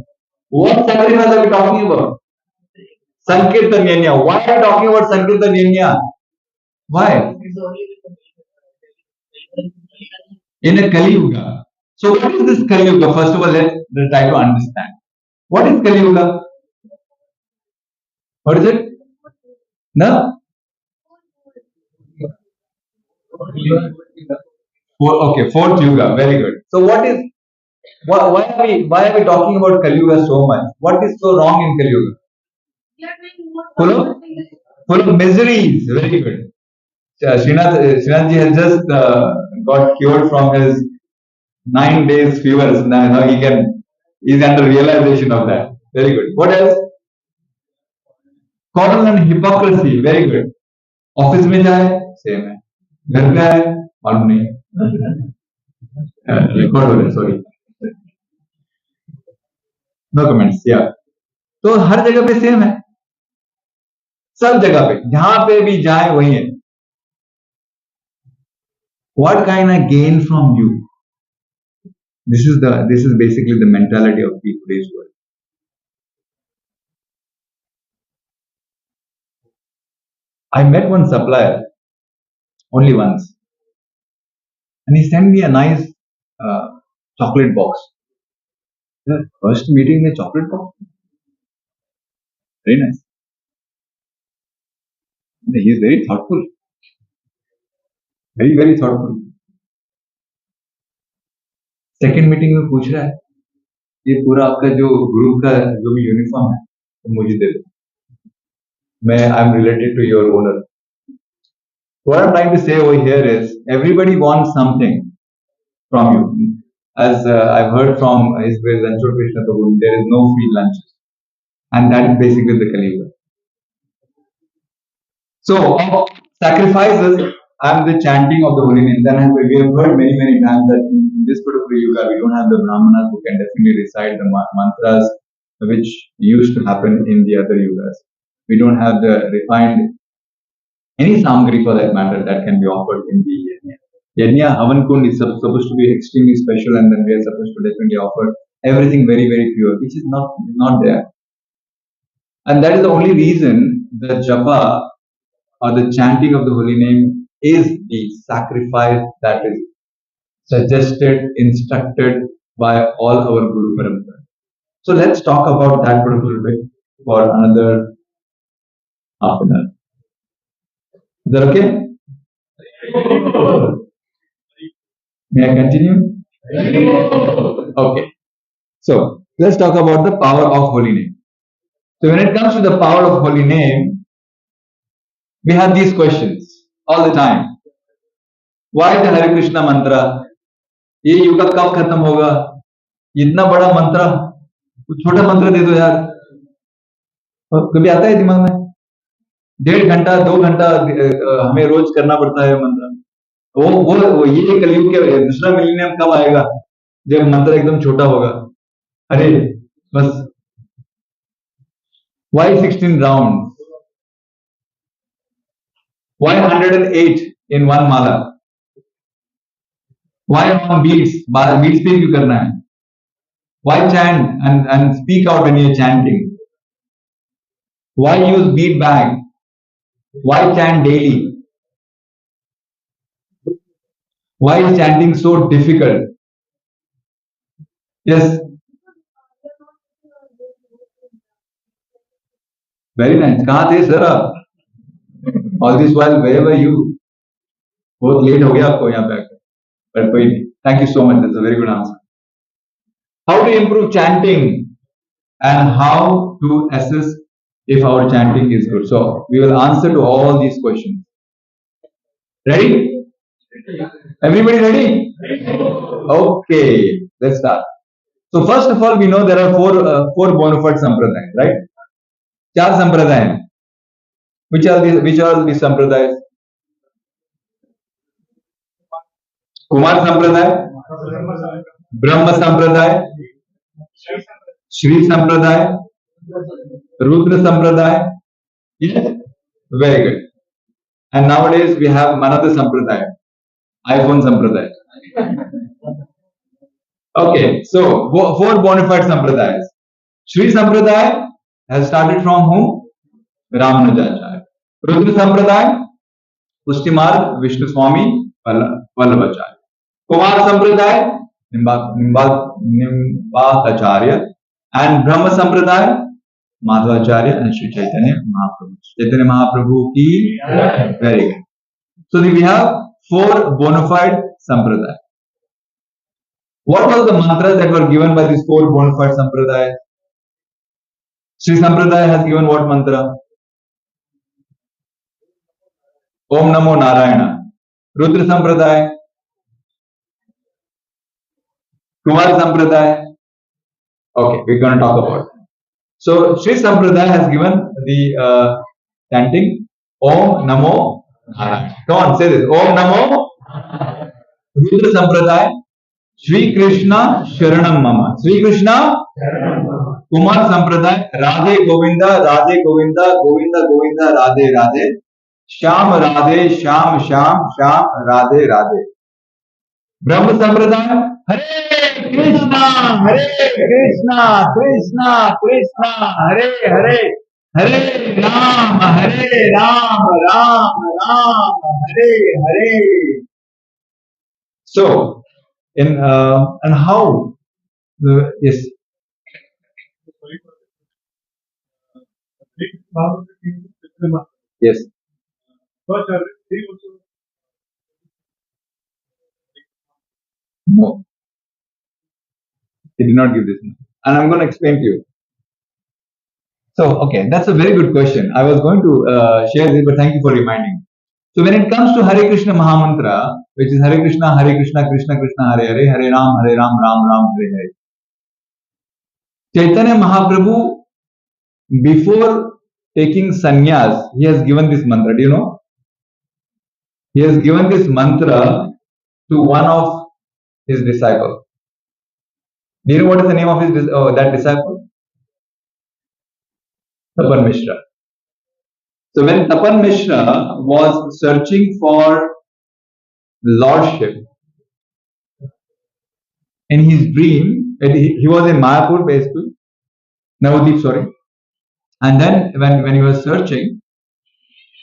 What sacrifice are we talking about? Sankirtan Yajna. Why are we talking about Sankirtan Yajna? Why? In a Kali Yuga. So what is this Kali Yuga? First of all, let's try to understand. What is Kali Yuga? What is it? No? Okay, fourth yuga. Very good. So what is why are we talking about Kali Yuga so much? What is so wrong in Kali Yuga? Full of full of miseries. Very good. Srinath ji has just got cured from his 9 days fever. So now he's under realization of that. Very good. What else? Quarrel and hypocrisy. Very good. Office में जाए same है, घर पे आए मालूम नहीं, record हो रहा है, सॉरी, नो कमेंट्स या। तो हर जगह पे सेम है, सब जगह पे जहां पे भी जाए वही है। What can I gain from you? This is basically the mentality of today's world. I met one supplier only once, and he sent me a nice chocolate box. The first meeting में chocolate box, very nice. He is very thoughtful, very very thoughtful. Second meeting में पूछ रहा है, ये पूरा आपका जो group का जो भी यूनिफॉर्म है तो मुझे दे दो, मैं I am related to your owner. What I'm trying to say over here is everybody wants something from you. As I've heard from His Grace Krishna Prabhuji, there is no free lunches, and that is basically the Kali Yuga. So of sacrifices and the chanting of the holy name. Then we have heard many times that in this particular yuga we don't have the brahmanas who can definitely recite the mantras which used to happen in the other yugas. We don't have the refined any samgri for that matter that can be offered in the yajna. Yajna Havan Kund is supposed to be extremely special, and then we are supposed to definitely offer everything very pure, which is not there. And that is the only reason the japa or the chanting of the holy name is the sacrifice that is suggested, instructed by all our Guru Parampara. So let's talk about that particular bit for another half an hour. Is that okay? May I continue? Okay. So let's talk about the power of holy name. So when it comes to the power of holy name, we have these questions all the time. Why the Hare Krishna mantra? ये युग कब खत्म होगा? इतना बड़ा मंत्र, कुछ छोटा मंत्र दे दो यार। कभी आता है दिमाग में? 1.5 घंटा 2 घंटा हमें रोज करना पड़ता है मंत्र। वो ये कलयुग के दूसरा मिलेनियम कब आएगा जब मंत्र एकदम छोटा होगा? अरे बस why 16 rounds? Why 108 in one mala? Why on beats? Beats पे क्यों करना है? Why chant and speak out when you're chanting? Why use beat bag? Why chant daily? Why is chanting so difficult? Yes. Very nice. कहाँ थे sir आप? All this while where were you? बहुत late हो गया आपको यहाँ पे आकर, but कोई नहीं. Thank you so much. That's a very good answer. How to improve chanting and how to assess if our chanting is good. So we will answer to all these questions. Ready? Everybody ready? Okay, let's start. So first of all, we know there are four bona fide sampradayas, right? 4 sampradaya हैं. Which are these sampradayas? Kumar sampradaya, Brahma sampradaya, Shri sampradaya, Rudra sampradaya. Yes, very good. And nowadays we have another sampradaya, iPhone sampradaya. Okay, so 4 bona fide sampradayas. Shri sampradaya has started from whom? Ramanujacharya. Rudra sampradaya, Pushtimarg Vishnu Swami Vallabhacharya. Kumar sampradaya, Nimbakacharya. And Brahma sampradaya, Madhvacharya and Sri Chaitanya Mahaprabhu. Chaitanya Mahaprabhu ki very good. So we have four bona fide sampradaya. What was the mantras that were given by these four bona fide sampradayas? Sri Sampradaya has given what mantra? Om Namo Narayana. Rudra Sampradaya. Kumar Sampradaya. Okay, we're going to talk about it. So, Sri Sampradaya has given the chanting Om Namo Narayana. Come on, say this. Om Namo. Rudra Sampradaya. Sri Krishna Sharanam Mama. Sri Krishna Kumar Sampradaya. Radhe Govinda, Radhe Govinda, Govinda Govinda, Radhe Radhe. Sham Radhe, Sham Sham, Sham Radhe Radhe. Brahma Sampradaya. Hare Krishna, Krishna Krishna, Hare Hare, Hare Ram, Ram Ram, Hare Hare. So, and how? Yes. Yes. No, he did not give this one. And I'm going to explain to you. So, okay, that's a very good question. I was going to share this, but thank you for reminding. So, when it comes to Hare Krishna Mahamantra, which is Hare Krishna, Krishna Krishna, Hare Hare, Hare Ram, Ram Ram, Hare Hare. Chaitanya Mahaprabhu, before taking sannyas, he has given this mantra. Do you know? He has given this mantra to one of his disciples. Do you know what is the name of that disciple? Tapan Mishra. So when Tapan Mishra was searching for lordship, in his dream, he was in Mayapur basically, Navadip, sorry. And then when he was searching,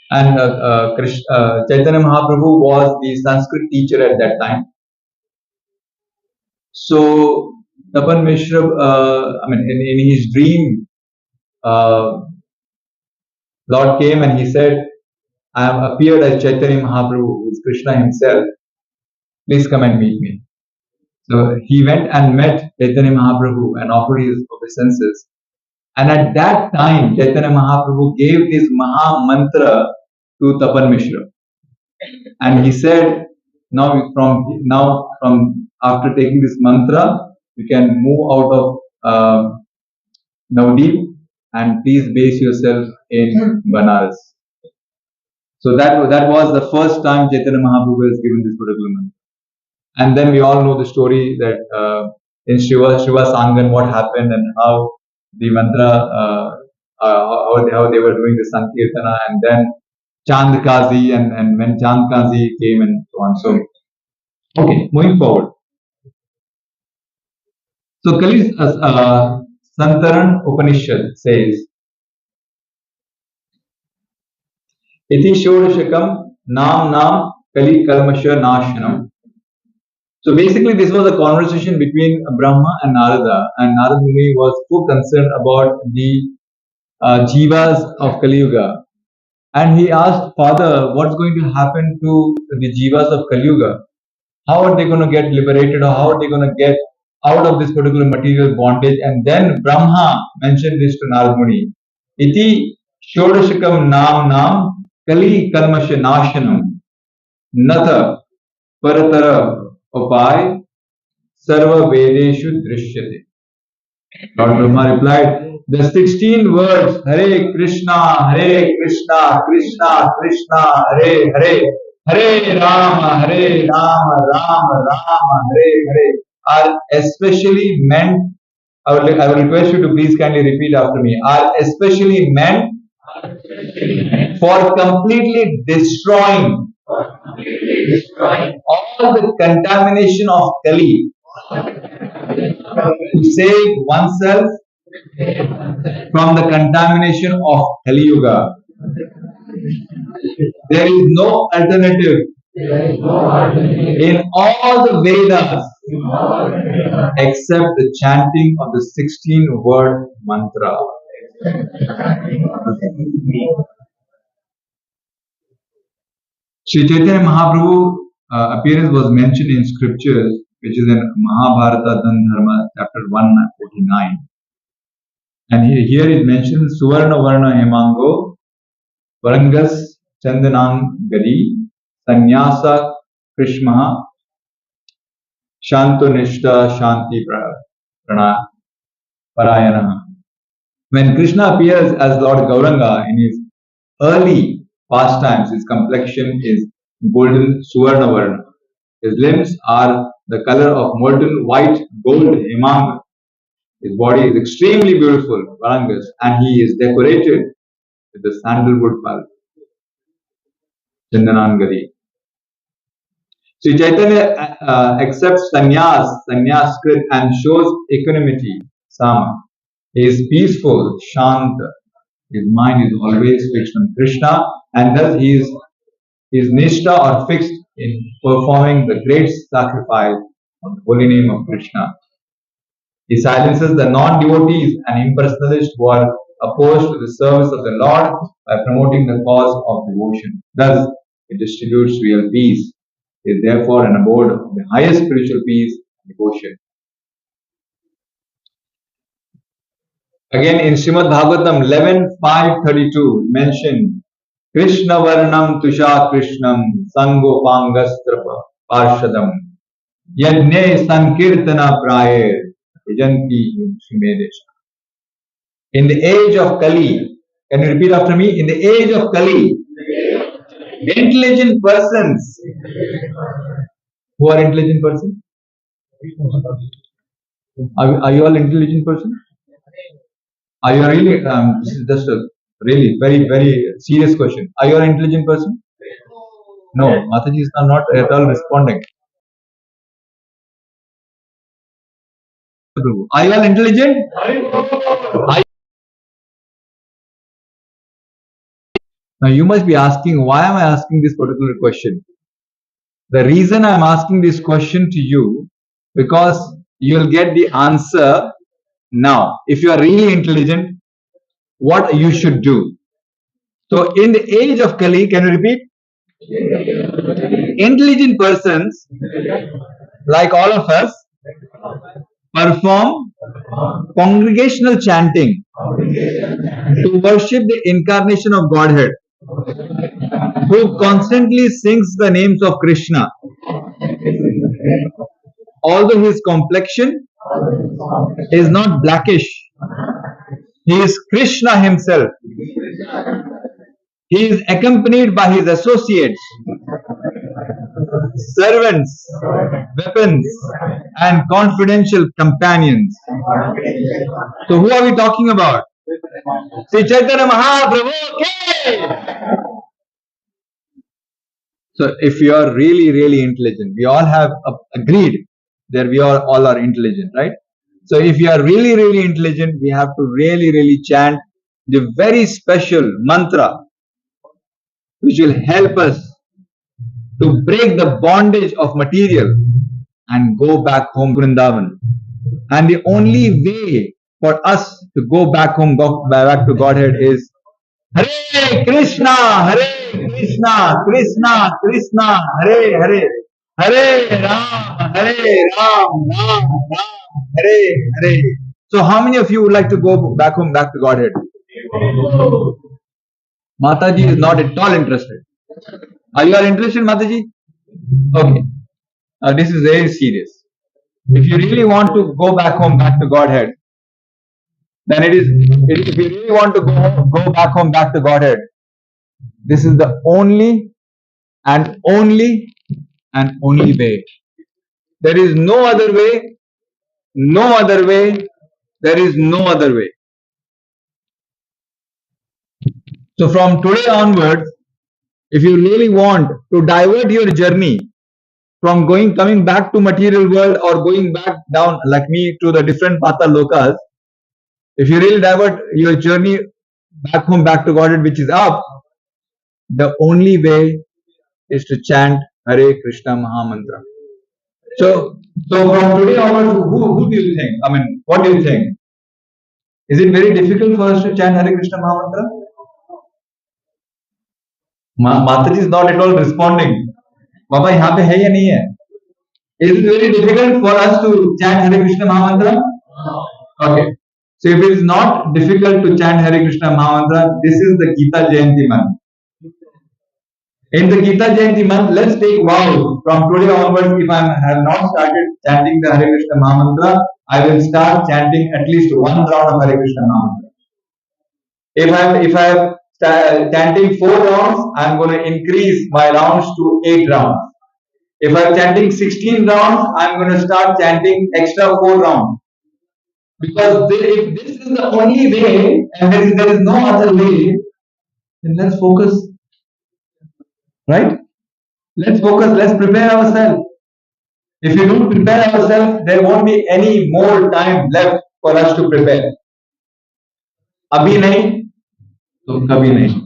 and Chaitanya Mahaprabhu was the Sanskrit teacher at that time. So Tapan Mishra, in his dream, Lord came and he said, I have appeared as Chaitanya Mahaprabhu, who is Krishna himself. Please come and meet me. So he went and met Chaitanya Mahaprabhu and offered his obeisances. And at that time, Chaitanya Mahaprabhu gave this Maha Mantra to Tapan Mishra. And he said, now from after taking this mantra, you can move out of Navadip and please base yourself in Banaras. So that was the first time Chaitanya Mahaprabhu was given this particular mantra. And then we all know the story that in Shiva Sangan, what happened and how the mantra, how they were doing the Sankirtana, and then Chand Kazi, and when Chand Kazi came and so on. So, okay, moving forward. So, Kali's Santaran Upanishad says, Iti Shodashakam Nam Kali Kalmasha Nashanam. So basically, this was a conversation between Brahma and Narada, and Narada Muni was so concerned about the jivas of Kali Yuga. And he asked, Father, what's going to happen to the jivas of Kali Yuga? How are they going to get liberated, or how are they going to get out of this particular material bondage? And then Brahma mentioned this to Narada Muni. Iti Shodashakam Nam Kali Kalmasha Nashanam Natha Paratara Upai Sarva Vedeshu Drishyate. Lord Brahma replied, the 16 words Hare Krishna, Krishna Krishna, Hare Hare, Hare Rama, Rama Rama, Hare Hare are especially meant, I will request you to please kindly repeat after me, are especially meant for completely destroying all the contamination of Kali, to save oneself from the contamination of Kali Yuga. There is no alternative in all the Vedas except the chanting of the 16-word mantra. Sri Chaitanya Mahaprabhu appearance was mentioned in scriptures, which is in Mahabharata Dharma, chapter 149. And here it mentions Suvarna Varna Hemango, Varangas Chandanang Gadi, Sanyasa Krishma, Shanto Nishta Shanti Parayana. When Krishna appears as Lord Gauranga in his early pastimes, his complexion is golden Suvarna Varna. His limbs are the color of molten white gold hemanga. His body is extremely beautiful, Varangas, and he is decorated with the sandalwood pulp, Chandanangadi. Sri Chaitanya accepts sannyas and shows equanimity, sama. He is peaceful, shanta. His mind is always fixed on Krishna, and thus his nishta or fixed in performing the great sacrifice of the holy name of Krishna. He silences the non-devotees and impersonalists who are opposed to the service of the Lord by promoting the cause of devotion. Thus, it distributes real peace. It is therefore an abode of the highest spiritual peace and devotion. Again, in Srimad Bhagavatam 11.5.32, mentioned Krishna Varnam Tusha Krishnam Sangopangastrapa Parshadam Yajne Sankirtana Prayer Vijanti Shimedesh. In the age of Kali, can you repeat after me? In the age of Kali, intelligent persons. Who are intelligent persons? Are you all intelligent persons? Are you really, this is just a really very, very serious question. Are you an intelligent person? No, Mataji is not at all responding. Are you all intelligent? Now you must be asking, why am I asking this particular question? The reason I am asking this question to you, because you will get the answer now. If you are really intelligent, what you should do. So in the age of Kali, can you repeat? Intelligent persons, like all of us, perform congregational chanting to worship the incarnation of Godhead, who constantly sings the names of Krishna. Although his complexion is not blackish, he is Krishna himself. He is accompanied by his associates, servants, weapons, and confidential companions. So who are we talking about? Sri Chaitanya Mahaprabhu. So if you are really, really intelligent, we all have agreed that we all are intelligent, right? So if you are really, really intelligent, we have to really, really chant the very special mantra which will help us to break the bondage of material and go back home to Vrindavan. And the only way for us to go back home, go back to Godhead is Hare Krishna, Krishna Krishna, Hare Hare, Hare Ram, Ram Ram, Hare Hare. So how many of you would like to go back home, back to Godhead? Mataji is not at all interested. Are you all interested, Mataji? Okay. Now this is very serious. If you really want to go back home, back to Godhead, then if you really want to go back home, back to Godhead, this is the only and only way. There is no other way, no other way, there is no other way. So from today onwards, if you really want to divert your journey from coming back to material world or going back down like me to the different Pata Lokas, if you really divert your journey back home, back to Godhead, which is up, the only way is to chant Hare Krishna Mahamantra. So from today onwards, who do you think? I mean, what do you think? Is it very difficult for us to chant Hare Krishna Mahamantra? Mataji is not at all responding. बाबा यहाँ पे है या नहीं है? Is it very difficult for us to chant Hare Krishna Mahamantra? Okay. So if it is not difficult to chant Hare Krishna Mahamantra, this is the Gita Jayanti month. In the Gita Jayanti month, let's take vows. From today onwards, if I have not started chanting the Hare Krishna Mahamantra, I will start chanting at least one round of Hare Krishna Mahamantra. If I am chanting 4 rounds, I am going to increase my rounds to 8 rounds. If I am chanting 16 rounds, I am going to start chanting extra 4 rounds. Because if this is the only way and there is no other way, then let's focus. Right? Let's focus, let's prepare ourselves. If you don't prepare ourselves, there won't be any more time left for us to prepare. अभी नहीं तो कभी नहीं.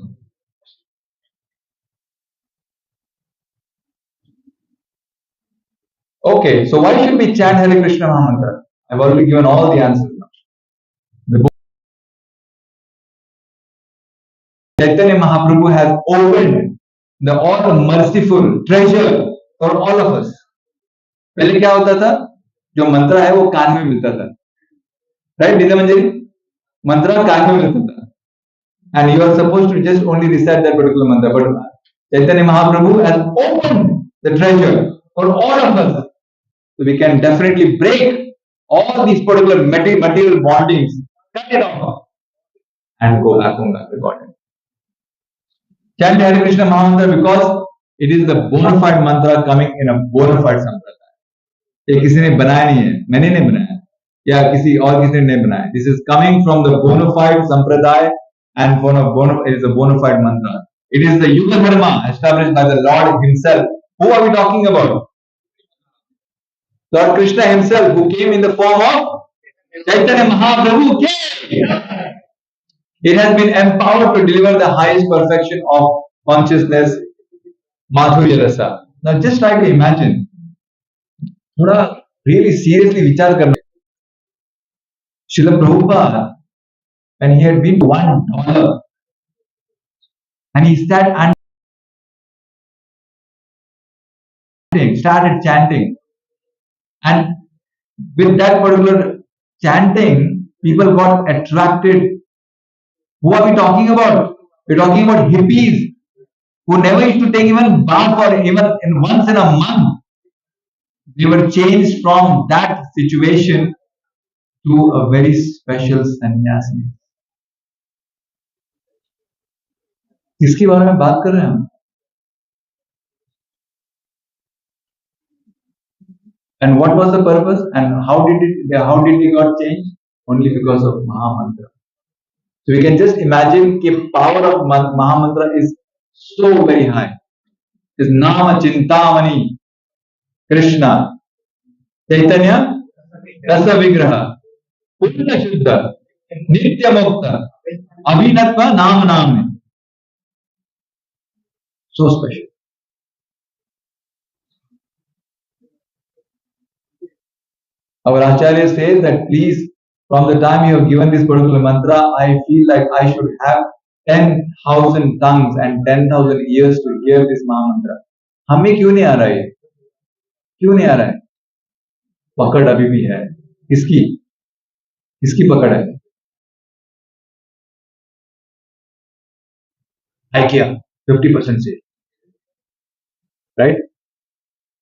Okay, so why should we chant Hare Krishna Mahamantra? I've already given all the answers now. The book Chaitanya Mahaprabhu has opened the all merciful treasure for all of us. पहले क्या होता था? जो मंत्र है वो कान में मिलता था. Right, Nita Manjari? Mantra कान में मिलता था. And you are supposed to just only recite that particular mantra. But Chaitanya Mahaprabhu has opened the treasure for all of us. So we can definitely break all these particular material bondings, cut it off, and go back home to God. Chant Hare Krishna Mahamantra because it is the bona fide mantra coming in a bona fide sampradaya. ये किसी ने बनाया नहीं है, मैंने नहीं बनाया, या किसी और किसी ने नहीं बनाया. This is coming from the bona fide sampradaya and it is a bona fide mantra. It is the Yuga Dharma established by the Lord Himself. Who are we talking about? Lord Krishna Himself, who came in the form of Chaitanya Mahaprabhu. It has been empowered to deliver the highest perfection of consciousness, Madhurya Rasa. Now just try to imagine. थोड़ा really seriously विचार करना. Srila Prabhupada, when he had been $1 and he started chanting, and with that particular chanting, people got attracted. Who are we talking about? We're talking about hippies who never used to take even bath or even once in a month. They were changed from that situation to a very special sannyasi. किसके बारे में बात कर रहे हैं हम? And what was the purpose? And how did they got changed? Only because of Mahamantra. So we can just imagine the power of Mahamantra is so very high. It's Nama Chintamani Krishna Chaitanya Rasa Vigraha Purna Shuddha Nitya Mukta Abhinatva Nam Namne. So special. Our Acharya says that please, from the time you have given this particular mantra, I feel like I should have 10,000 tongues and 10,000 ears to hear this Mahamantra. हमें क्यों नहीं आ रहा है? क्यों नहीं आ रहा है? पकड़ अभी भी है. किसकी पकड़ है? IKEA 50% से. Right?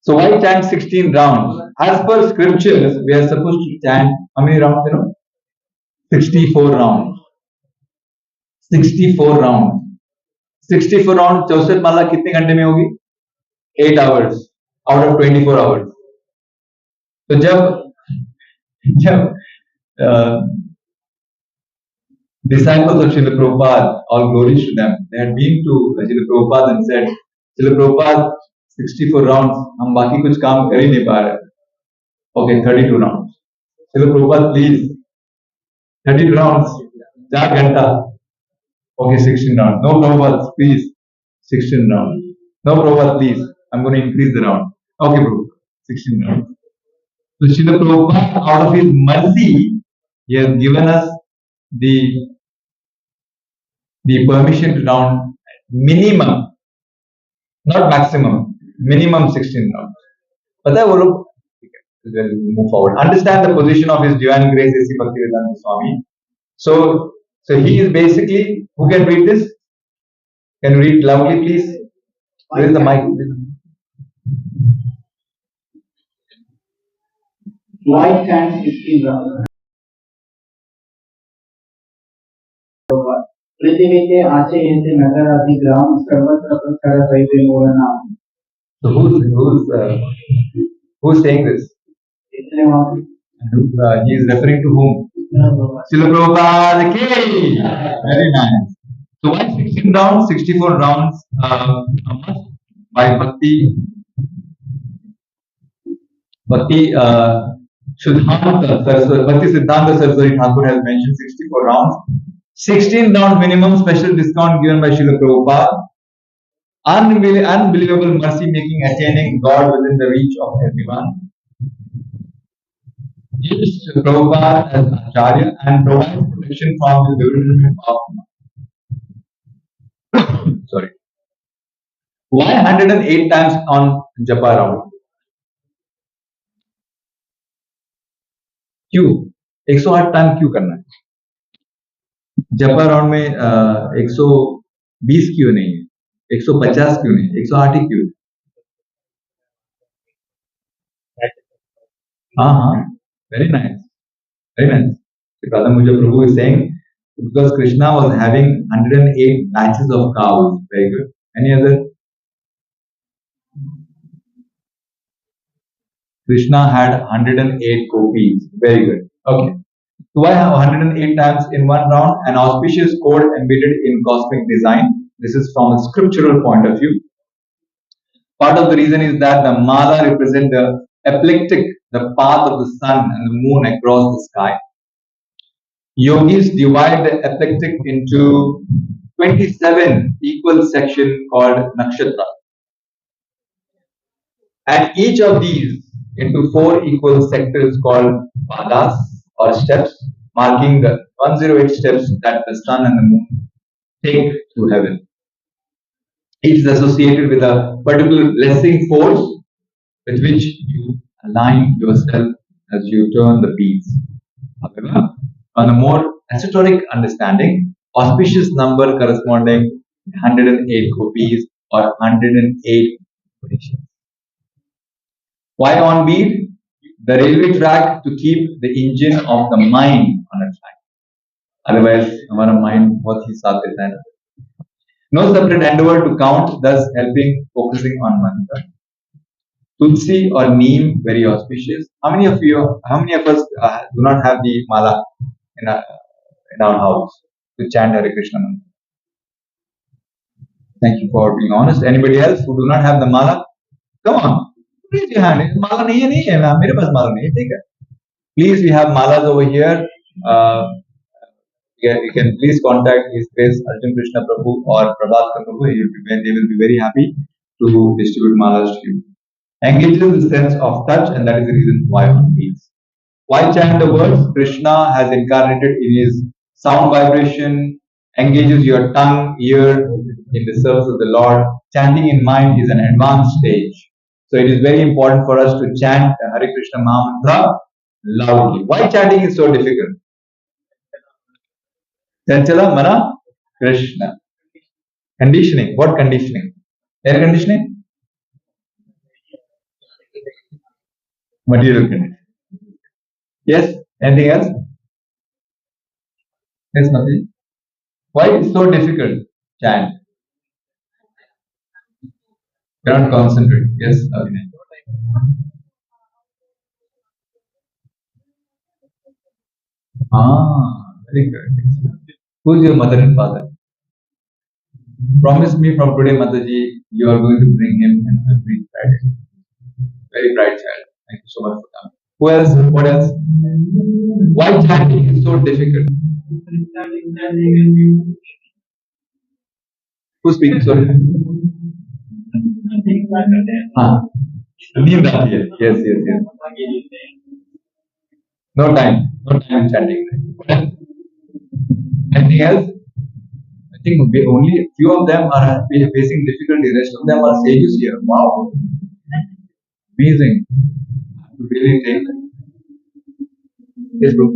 So why chant 16 rounds? As per scriptures, we are supposed to chant how many rounds? 64 rounds. 64 rounds. 64 rounds. 64 माला कितने घंटे में होगी? 8 hours out of 24 hours. तो जब disciples of Srila Prabhupada, all glories to them, they had been to Srila Prabhupada and said, Srila Prabhupada, 64 rounds, हम बाकी कुछ काम कर ही नहीं पा रहे. Okay, 32 rounds. Srila Prabhupada, please, 32 rounds, 4 घंटा. Okay, 16 rounds. No Prabhupada, please, 16 rounds. No Prabhupada, please, I'm going to increase the round. Okay, Prabhupada, 16 rounds. So Srila Prabhupada, out of his mercy, he has given us the permission to round minimum, not maximum, minimum 16 rounds. पता है वो लोग move forward. Understand the position of His Divine Grace A.C. Bhaktivedanta Swami. So he is basically, who can read this? Can you read loudly, please? Where is the mic? White hands is पृथ्वीचे आचे येथे नगर आदि ग्राम सर्वत्र प्रसार वैभव मोर नाम. So who's saying this? He is referring to whom? Srila Prabhupada ki. Very nice. So why 16 rounds, 64 rounds by Bhakti Siddhanta Saraswati Thakur has mentioned 64 rounds. 16 rounds minimum special discount given by Srila Prabhupada. Unbelievable mercy making attaining God within the reach of everyone. Use Prabhupada as Acharya and provides protection from the bewilderment of sorry. Why 108 times on Japa round? क्यों 108 time क्यों करना है? जपा round में 120 क्यों नहीं है? 150 क्यों नहीं? 108 ही क्यों? हाँ, very nice, very nice. Because Muja Prabhu is saying because Krishna was having 108 batches of cows. Very good. Any other? Krishna had 108 gopis. Very good. Okay. So why have 108 times in one round? An auspicious code embedded in cosmic design. This is from a scriptural point of view. Part of the reason is that the mala represent the ecliptic, the path of the sun and the moon across the sky. Yogis divide the ecliptic into 27 equal sections called nakshatra. And each of these into 4 equal sectors called padas or steps, marking the 108 steps that the sun and the moon take to heaven. Each is associated with a particular blessing force with which you align yourself as you turn the beads. However, on a more esoteric understanding, auspicious number corresponding 108 gopis or 108 positions. Why on bead? The railway track to keep the engine of the mind on a track. Otherwise, our mind बहुत ही साथ देता है. No separate endeavor to count, thus helping focusing on mantra. Tulsi or neem, very auspicious. How many of us do not have the mala in our house to chant Hare Krishna mantra? Thank you for being honest. Anybody else who do not have the mala? Come on. Raise your hand. माला नहीं है मेरे पास माला नहीं है ठीक है. Please, we have malas over here. You can please contact His Grace Arjun Krishna Prabhu or Prabhatkar Prabhu. They will be very happy to distribute malas to you. Engages the sense of touch, and that is the reason why one feels. Why chant the words? Krishna has incarnated in his sound vibration, engages your tongue, ear in the service of the Lord. Chanting in mind is an advanced stage. So it is very important for us to chant the Hare Krishna Mahamantra loudly. Why chanting is so difficult? Chanchala Mana Krishna. Conditioning. What conditioning? Air conditioning? Material conditioning. Yes? Anything else? Yes, nothing. Why is it so difficult? Chant. Cannot concentrate. Yes, Abhinay. Very good. Who's your mother and father? Promise me from today, Mataji, you are going to bring him in every Friday. Very bright child. Thank you so much for coming. Who else? What else? Why chanting is so difficult? Who's speaking? Sorry. नींद आती है. Yes. No time chanting. Anything else? I think only few of them are facing difficulty. Rest of them are sages here. Wow. amazing. To really take this book.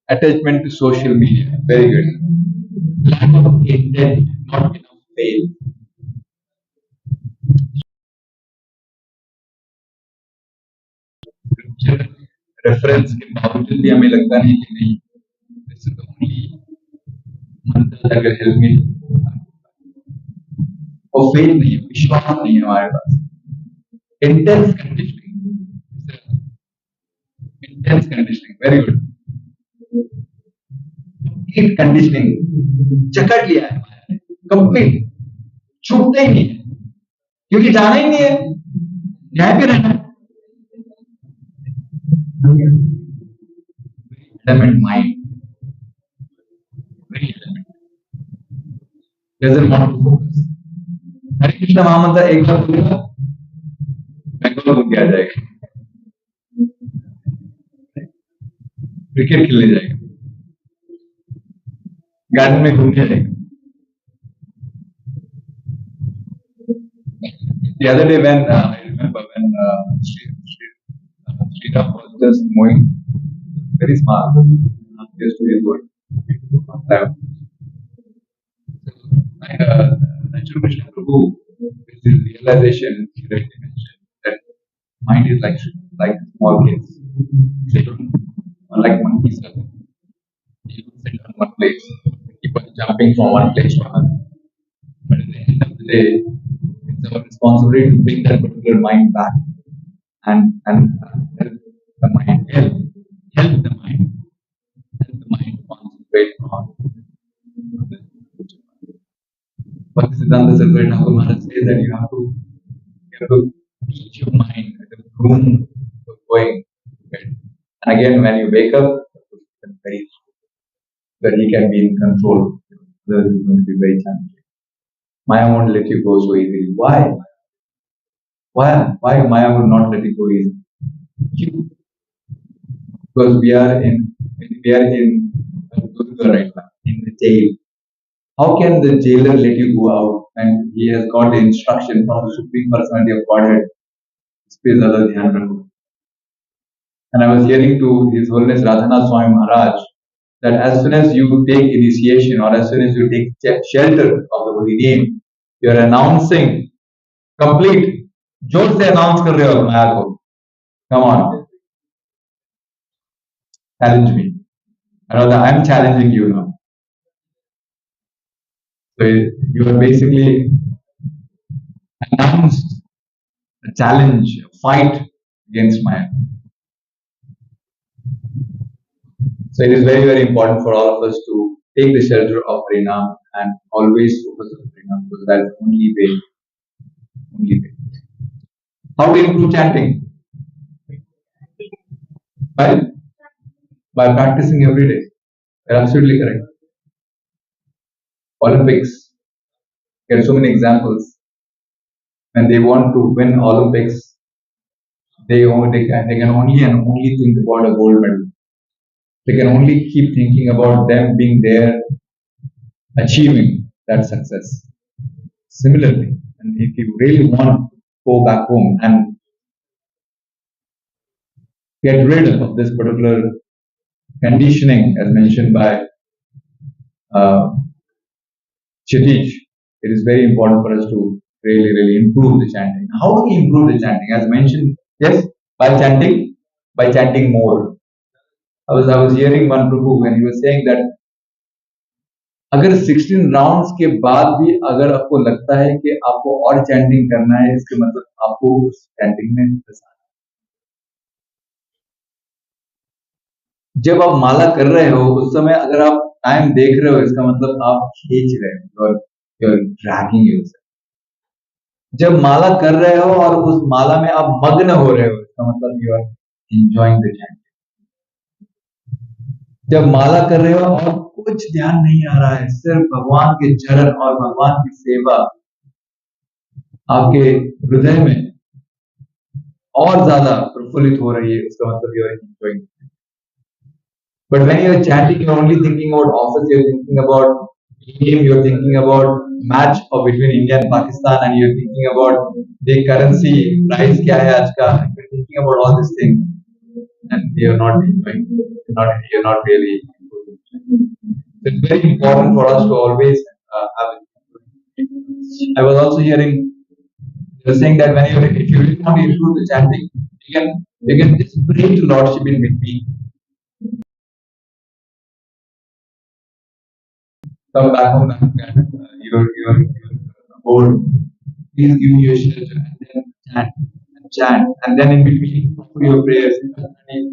Attachment to social media. Very good. Lack of intent, not enough faith. Scripture reference के बावजूद भी हमें लगता नहीं कि नहीं, this is the only mantra that will help me. और faith नहीं है, विश्वास नहीं है हमारे पास. Intense conditioning. Intense conditioning. Very good. Complete conditioning. जकड़ लिया है हमारे. Complete. छूटते ही नहीं है. क्योंकि जाना ही नहीं है. न्याय पे रहना है. Element mind. Very element. Doesn't want to focus. हरे कृष्ण महामंत्र एक बार बोलेगा, बैंगलोर घूम के आ जाएगा. क्रिकेट खेलने जाएगा. गार्डन में घूमने जाएगा. The other day when I remember when Sriram was just moving very small, just 2 years old. Natural Krishna Prabhu, with his realization, he directly mentioned that mind is like small kids. They don't, like monkeys. They don't sit on one place, keep on jumping from one place to another. But at the end of the day, it's our responsibility to bring that particular mind back and help the mind, help the mind concentrate on the future. But Siddhanta Saraswati Thakur Maharaj says that you have to teach your mind the room for going to bed. And again, when you wake up, very that he can be in control. This is going to be very challenging. Maya won't let you go so easily. Why? Why Maya would not let you go easily? Because we are in Durga right now, in the jail. How can the jailer let you go out when he has got the instruction from the Supreme Personality of Godhead? And I was hearing to His Holiness Radhanath Swami Maharaj that as soon as you take initiation or as soon as you take shelter of the holy name, you are announcing complete. जोर से announce कर रहे हो माया को. Come on, challenge me. I'm challenging you now. So you are basically announced a challenge, a fight against Maya. So it is very, very important for all of us to take the shelter of Harinam and always focus on Harinam because that is the only way. How to improve chanting? By practicing every day. You're absolutely correct. Olympics. There are so many examples. When they want to win Olympics, they can only think about a gold medal. They can only keep thinking about them being there, achieving that success. Similarly, and if you really want to go back home and get rid of this particular conditioning, as mentioned by Chitij, it is very important for us to really improve the chanting. How do we improve the chanting? As mentioned, yes, by chanting more. I was hearing one Prabhu when he was saying that अगर 16 rounds के बाद भी अगर आपको लगता है कि आपको और चैंटिंग करना है, इसका मतलब आपको उस चैंटिंग में फंसाना है. जब आप माला कर रहे हो उस समय अगर आप टाइम देख रहे हो, इसका मतलब आप खींच रहे हो, you're dragging yourself. जब माला कर रहे हो और उस माला में आप मग्न हो रहे हो, इसका मतलब you are enjoying the chanting. जब माला कर रहे हो और कुछ ध्यान नहीं आ रहा है, सिर्फ भगवान के चरण और भगवान की सेवा आपके हृदय में और ज्यादा प्रफुल्लित हो रही है, उसका मतलब you are enjoying it. But when you are chanting, you are only thinking about office, you are thinking about game, you're thinking about match of between India and Pakistan, and you're thinking about the currency price kya hai aaj ka. You're thinking about all these things, and you're not enjoying. You're not really. So it's very important for us to always have it. I was also hearing they were saying that when you if you really want to improve the chanting, you can just pray to Lordship in between. Come back home and you're bored. Please give me your shelter and then chant and then in between offer your prayers.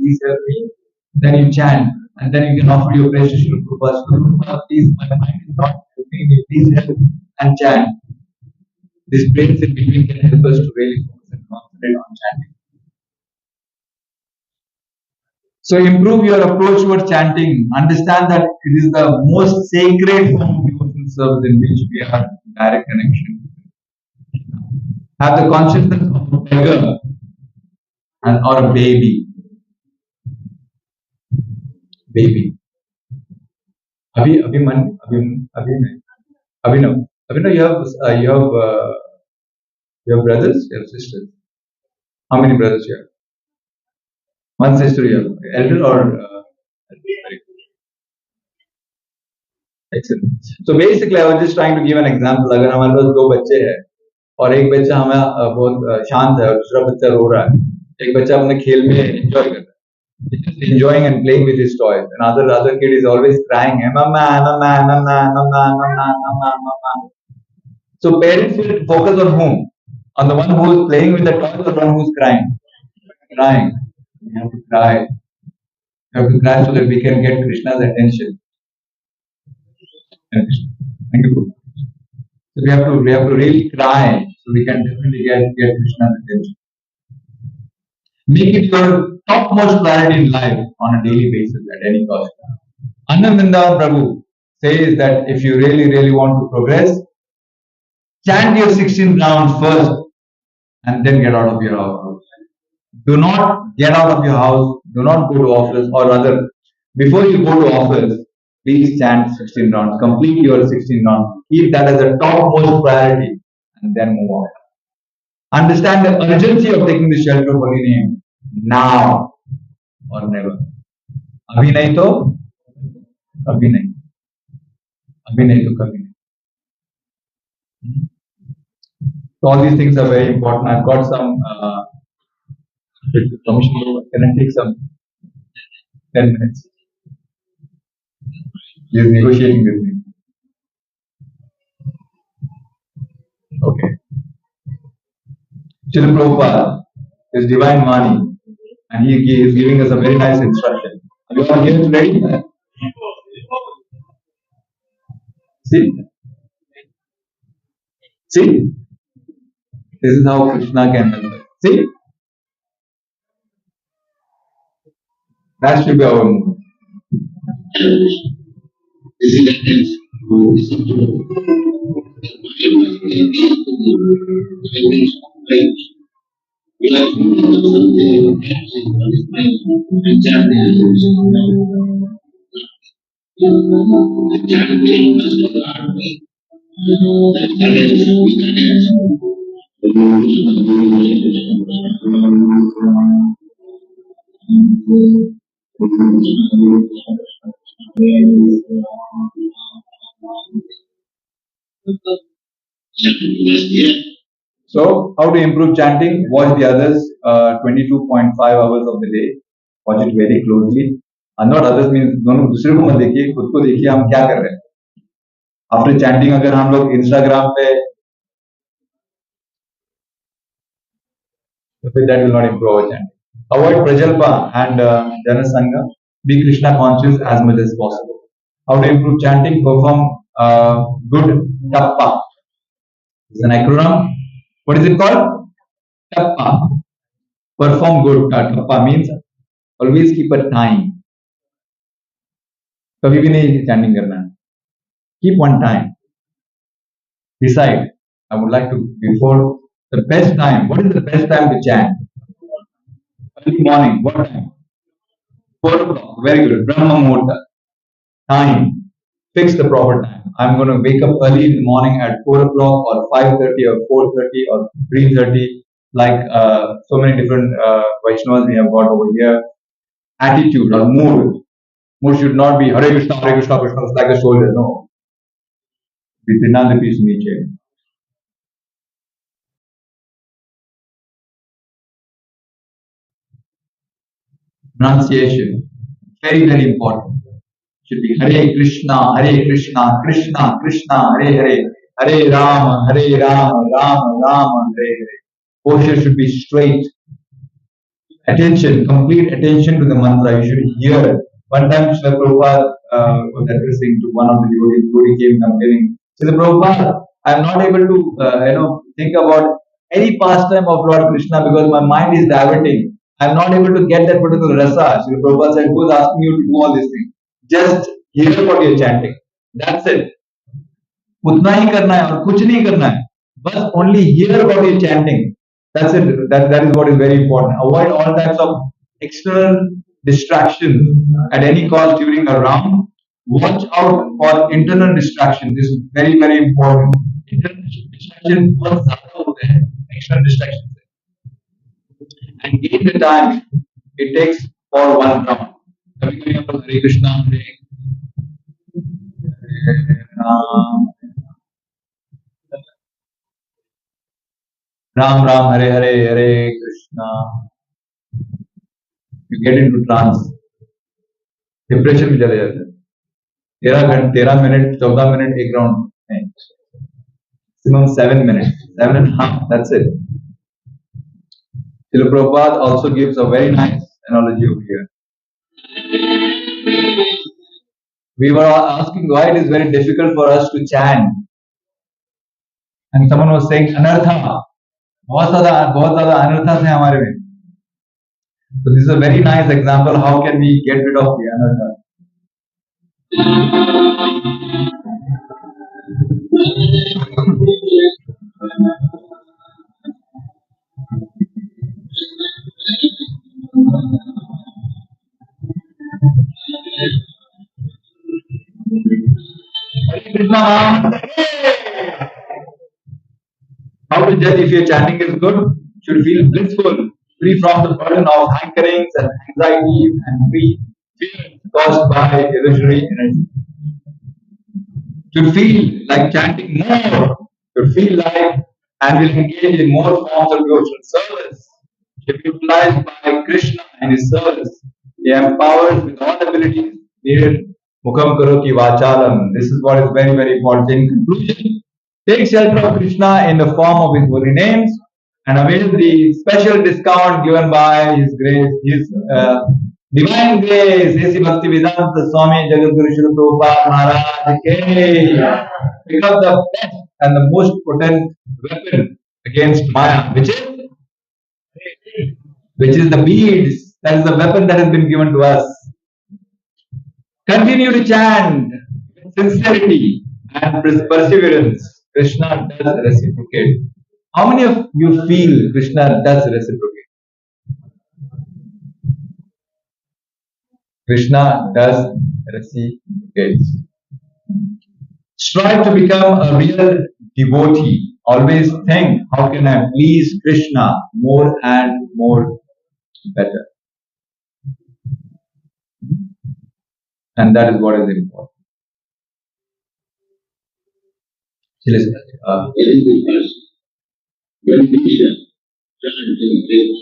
Please help me. Then you chant and then you can offer your prayers to Srila Prabhupada. Srila Prabhupada, please, my mind is not helping me. Please help and chant. This prayers in between can help us to really focus and concentrate on chanting. So improve your approach towards chanting. Understand that it is the most sacred form of devotional service in which we are in direct connection. Have the consciousness of a beggar and or a baby. Baby. Abhinav, you have brothers, you have sisters. How many brothers you have? One sister you have. Elder or excellent. So basically, I was just trying to give an example. अगर हमारे पास दो बच्चे हैं और एक बच्चा हमें बहुत शांत है और दूसरा बच्चा रो रहा है, एक बच्चा अपने खेल में एंजॉय कर रहा है, he's just enjoying and playing with his toys, and other kid is always crying, mama, mama, mama, mama, mama, mama, mama. So parents will focus on whom? On the one who is playing with the toys or the one who is crying? Crying. You have to cry. You have to cry so that we can get Krishna's attention. Thank you. So we have to really cry so we can definitely get Krishna's attention. Make it your topmost priority in life on a daily basis at any cost. Anandandan Prabhu says that if you really want to progress, chant your 16 rounds first and then get out of your house. Do not get out of your house, do not go to office, or rather, before you go to office, please chant 16 rounds, complete your 16 rounds, keep that as a topmost priority, and then move on. Understand the urgency of taking the shelter of holy name now or never. अभी नहीं तो कभी नहीं, अभी नहीं तो कभी नहीं. So all these things are very important. I've got some permission. Can I take some 10 minutes? He is negotiating with me. Okay. Srila Prabhupada is Divine Vani, and he is giving us a very nice instruction. Are you all here ready? See? See? This is how Krishna can help us. See? That should be our move. So, how to improve chanting? Watch the others 22.5 hours of the day. Watch it very closely. And not others means दोनों दूसरे को मत देखिए, खुद को देखिए हम क्या कर रहे हैं. After chanting, अगर हम लोग Instagram पे, that will not improve our chanting. Avoid prajalpa and janasanga. Be Krishna conscious as much as possible. How to improve chanting? Perform good tappa. It's an acronym. What is it called? Tappa. Perform good. Tappa means always keep a time. कभी भी नहीं chanting करना है. Keep one time. Decide. I would like to before the best time. What is the best time to chant? Early morning. What time? 4 o'clock. Very good. Brahma Muhurta. Time. Fix the proper time. I'm going to wake up early in the morning at 4 o'clock or 5:30 or 4:30 or 3:30, like so many different Vaishnavas we have got over here. Attitude or mood. Mood should not be Hare Krishna, Krishna, it's like a soldier. No. Vitina the peace niche. Pronunciation. Very, very important. Should be Hare Krishna, Krishna, Krishna, Hare Hare, Hare Rama, Rama, Rama, Hare Hare. Posture should be straight. Attention, complete attention to the mantra. You should hear. One time, Srila Prabhupada was addressing to one of the devotees. Devotee came complaining, Srila Prabhupada, I am not able to, think about any pastime of Lord Krishna because my mind is diverting. I am not able to get that particular rasa. Srila Prabhupada said, who is asking you to do all these things? Just hear what you are chanting. That's it. उतना ही करना है और कुछ नहीं करना है बस only hear what you're chanting. That's it. That is what is very important. Avoid all types of external distractions at any cost during a round. Watch out for internal distraction. This is very, very important. Internal distraction बहुत ज़्यादा होते हैं external distractions से. And gain the time it takes for one round. कभी-कभी हम लोग हरे Krishna Ram Ram Hare Hare Hare Krishna. You get into trance. Depression में चले जाते हैं 13 मिनट 14 मिनट एक राउंड नहीं maximum 7 minutes 7.5 that's it. Srila Prabhupada also gives a very nice analogy over here. We were asking why it is very difficult for us to chant and someone was saying anartha बहुत ज़्यादा अनर्थास है हमारे में. So this is a very nice example. How can we get rid of the anartha? How to judge if your chanting is good? Should feel blissful, free from the burden of hankerings and anxieties and free feelings caused by illusory energy. Should feel like chanting more. Should feel like and will engage in more forms of devotional service. Should be utilized by Krishna and his service. He empowers with all abilities needed. Mukham karoti vachalam. This is what is very, very important. In conclusion, take shelter of Krishna in the form of his holy names and avail the special discount given by his grace, his divine grace. A.C. Bhaktivedanta Swami Jagadguru Srila Prabhupada Maharaj Ke. Pick up the best and the most potent weapon against Maya, which is the beads. That is the weapon that has been given to us. Continue to chant with sincerity and perseverance. Krishna does reciprocate. How many of you feel Krishna does reciprocate? Krishna does reciprocate. Strive to become a real devotee. Always think, how can I please Krishna more and more better? And that is what is important. When Krishna chanting this,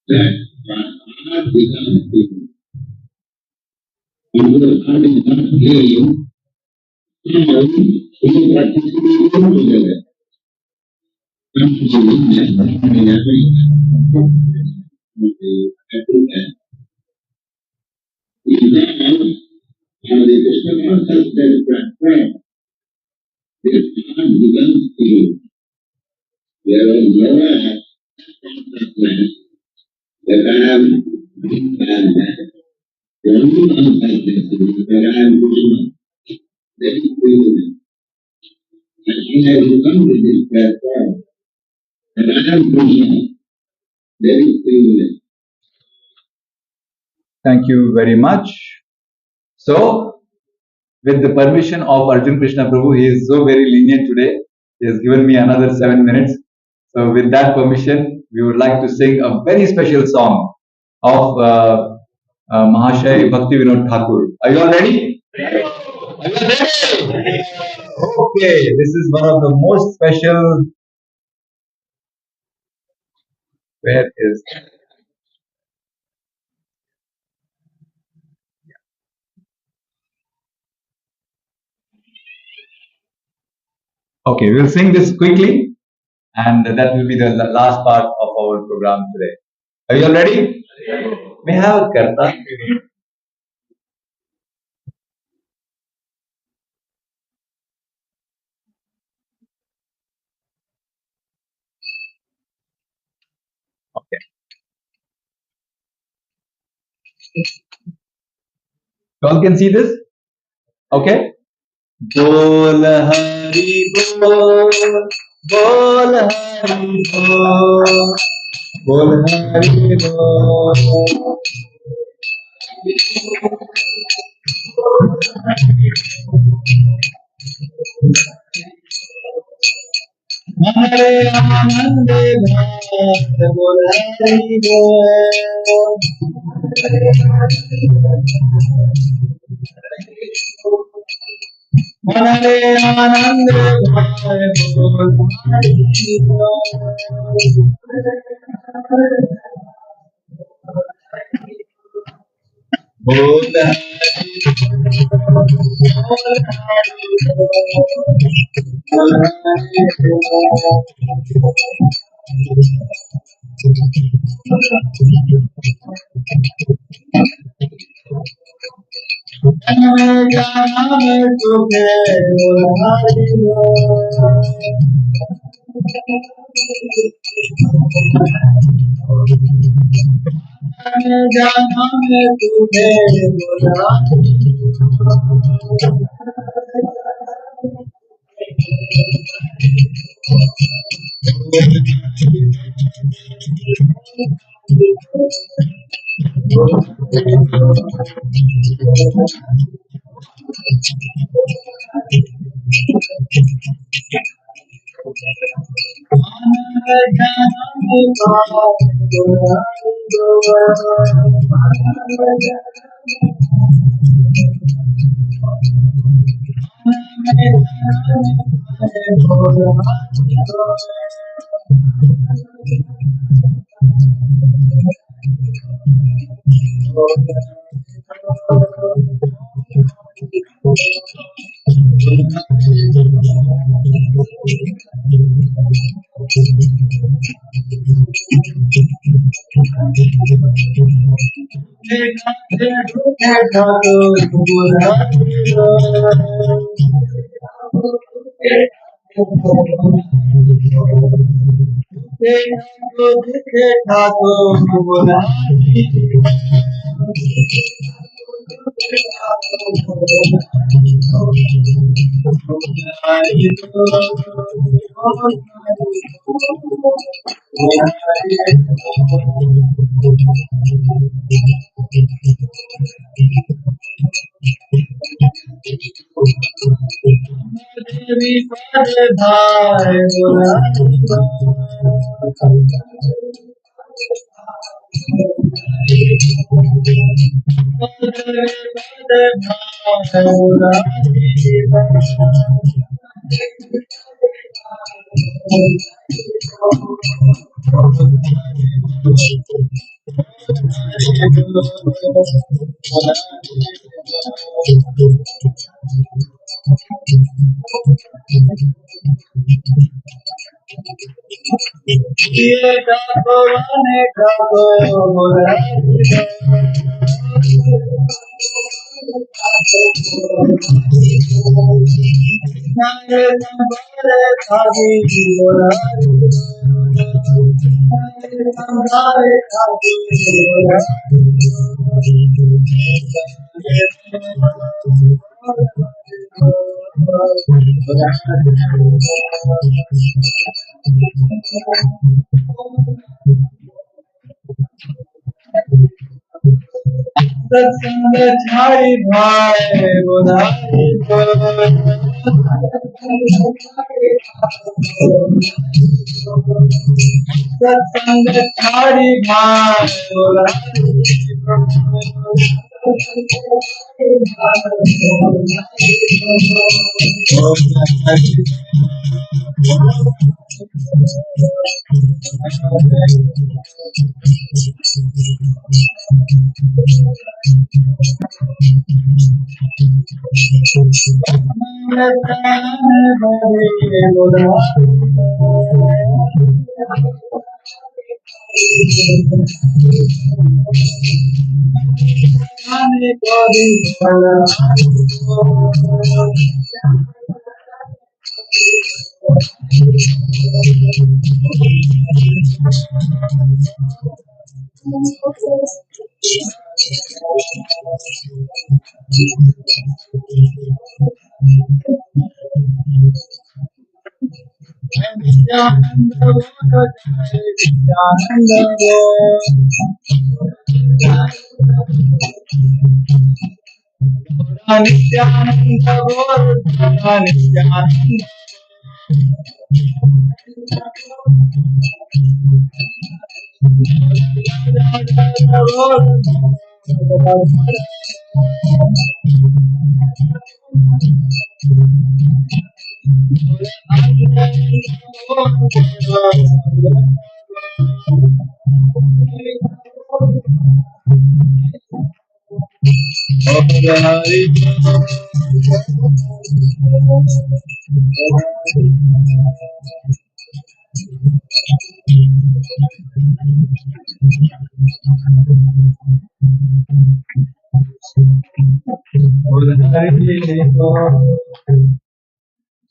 that heart becomes big. If the heart is not clean, somehow he participates together. The Krishna consciousness transforms. The heart becomes clean. Whereas Yoga has consciousness that I am doing that. The only consciousness is that I am Krishna. That is clean. And he has come to this platform that I am Krishna. That is clean. Thank you very much. So, with the permission of Arjun Krishna Prabhu, he is so very lenient today. He has given me another 7 minutes. So with that permission, we would like to sing a very special song of Mahashay Bhakti Vinod Thakur. Are you all ready? Are you all ready? Okay, this is one of the most special. Where is? Okay, we'll sing this quickly, and that will be the last part of our program today. Are you all ready? May I have a karta? Okay. You all can see this? Okay. Bol Hari Bol, Bol Hari Bol, Bol Hari Bol. Hare Anand Bhat, Bol Hari Bol. Hare Anand Bhat, Bol Hari Bol. Bol सत्संग छाड़ी भाई उधारी सत्संग छाड़ी भाई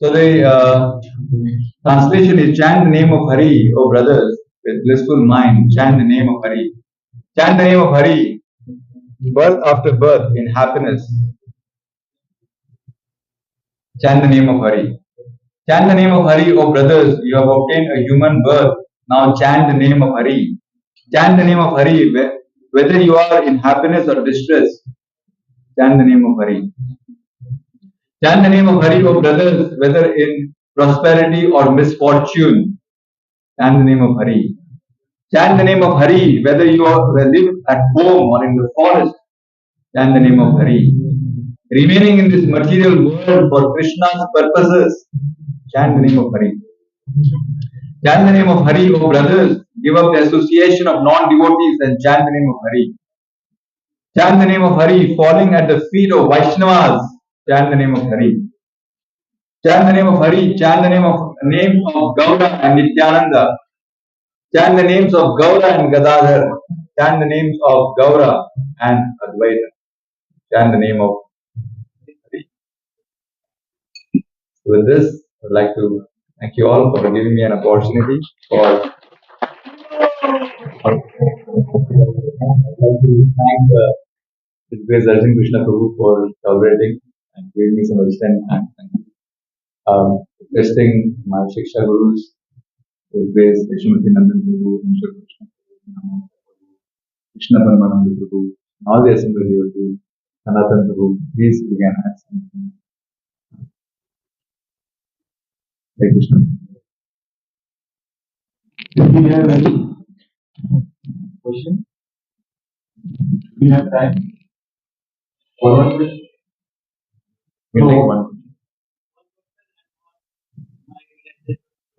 So the translation is chant the name of Hari, O brothers, with blissful mind, chant the name of Hari. Chant the name of Hari, birth after birth in happiness. Chant the name of Hari. Chant the name of Hari, O brothers, you have obtained a human birth. Now chant the name of Hari. Chant the name of Hari, whether you are in happiness or distress. Chant the name of Hari. Chant the name of Hari, O brothers, whether in prosperity or misfortune. Chant the name of Hari. Chant the name of Hari, whether you live at home or in the forest. Chant the name of Hari. Remaining in this material world for Krishna's purposes. Chant the name of Hari. Chant the name of Hari, O brothers. Give up the association of non-devotees and chant the name of Hari. Chant the name of Hari, falling at the feet of Vaishnavas. Chant the name of Hari. Chant the name of Hari. Chant the names of Gaura and Nityananda. Chant the names of Gaura and Gadadhar. Chant the names of Gaura and Advaita. Chant the name of Hari. With this, I would like to thank you all for giving me an opportunity for. I'd like to thank His Grace Arjun Krishna Prabhu for tolerating and giving me some extent and requesting my Shiksha Gurus, His Grace Vishwamati Nandan Prabhu, Krishna Paramananda Prabhu, and all the assembled devotees, Sanatan Prabhu, please begin at something. Hare Krishna. Do we have any question? Do we have time? For one question? We'll take one.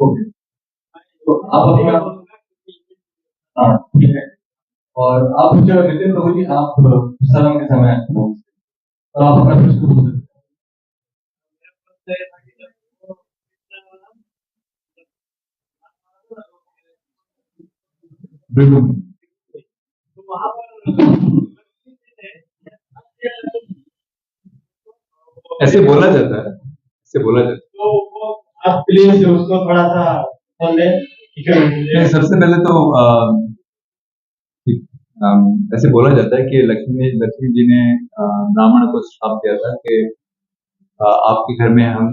Okay. तो आप अपना हाँ ठीक है और आप जो नितिन प्रभु जी आप सदन के समय तो आप अपना प्रश्न पूछ सकते हैं बिल्कुल ऐसे बोला जाता है ऐसे बोला जाता है तो आप प्लीज उसको थोड़ा सा सबसे पहले तो ऐसे बोला जाता है कि लक्ष्मी जी ने ब्राह्मण को श्राप दिया था कि आपके घर में हम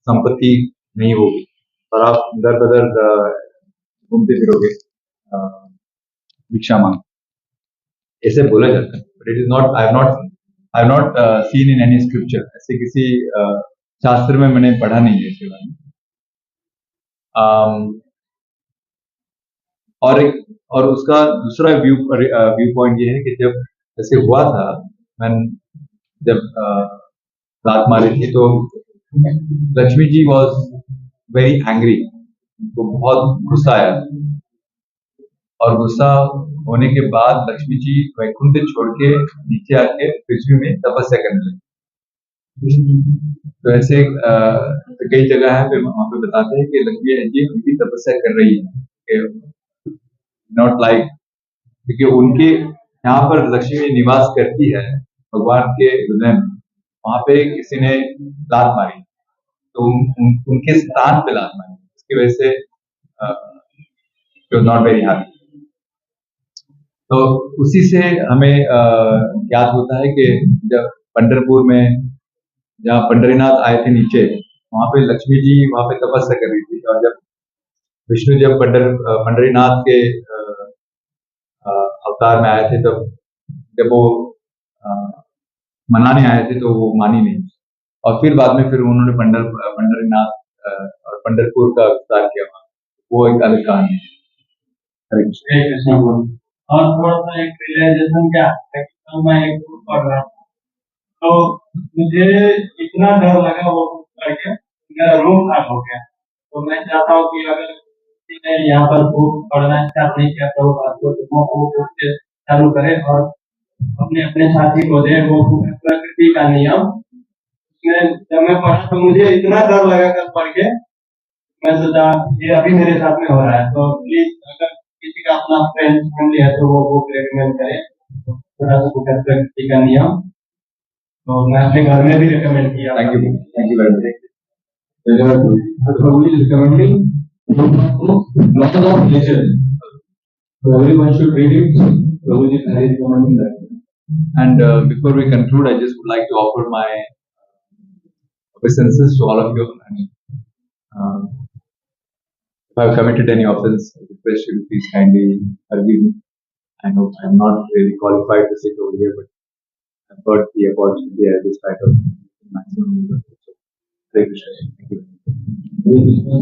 संपत्ति नहीं होगी और आप दर बदर घूमते फिरोगे भिक्षा मांग ऐसे बोला जाता है but it is not. I have not seen in any scripture. ऐसे किसी शास्त्र में मैंने पढ़ा नहीं है इसके बारे में. और उसका दूसरा व्यू पॉइंट ये है कि जब ऐसे हुआ था, जब लात मारी थी तो Lakshmi ji was very angry, वो बहुत गुस्सा आया, और गुस्सा होने के बाद लक्ष्मी जी वैकुंठ छोड़ के नीचे आके पृथ्वी में तपस्या करने लगे. तो ऐसे कई जगह है पे वहां पे बताते हैं कि लक्ष्मी जी उनकी तपस्या कर रही है, नॉट लाइक, क्योंकि उनके यहाँ पर लक्ष्मी निवास करती है भगवान के हृदय में, वहां पे किसी ने लात मारी तो उनके स्थान पे लात मारी, इसकी वजह से नॉट वेरी हैप्पी. तो उसी से हमें ज्ञात होता है कि जब पंढरपुर में जहाँ पंढरीनाथ आए थे नीचे, वहां पे लक्ष्मी जी वहां पे तपस्या कर रही थी, और जब विष्णु जब पंढरीनाथ के अवतार में आए थे, तब जब वो मनाने आए थे तो वो मानी नहीं, और फिर बाद में फिर उन्होंने पंढरीनाथ और पंढरपुर का विस्तार किया, वो एक अलग कहानी है. हरे कृष्ण. और थोड़ा सा एक रियलाइजेशन क्या है, तो मैं एक बुक पढ़ रहा था, तो मुझे इतना डर लगा वो बुक पढ़ के, मेरा रूम खराब हो गया. तो मैं चाहता हूँ कि अगर किसी ने यहाँ पर बुक पढ़ना स्टार्ट नहीं किया तो वो बुक से चालू करे और अपने अपने साथी को दे. वो बुक है प्रकृति का नियम. जब मैं पढ़ा तो मुझे इतना डर लगा कल पढ़ के, मैं सोचा ये अभी मेरे साथ में हो रहा है. तो प्लीज अगर किसी का अपना फ्रेंड फैमिली है तो वो बुक रेकमेंड करे, थोड़ा सा बुक है प्रकृति का नियम. तो मैं अपने घर में भी रेकमेंड किया. Thank you very much. Prabhuji is recommending laws of nature. So everyone should read it. Prabhuji is recommending that. And before we conclude, I just would like to offer my obeisances to all of you. I mean, if I have committed any offense, I request you to please kindly forgive me. I know I am not really qualified to sit over here, but I've got the opportunity. I just try to maximum. Hare Krishna. Thank you.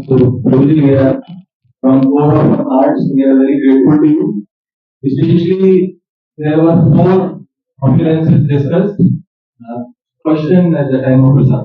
So Prabhuji, we are from all of our hearts, we are very grateful to you. Essentially, there were 4 occurrences discussed. Question at the time of Prasad.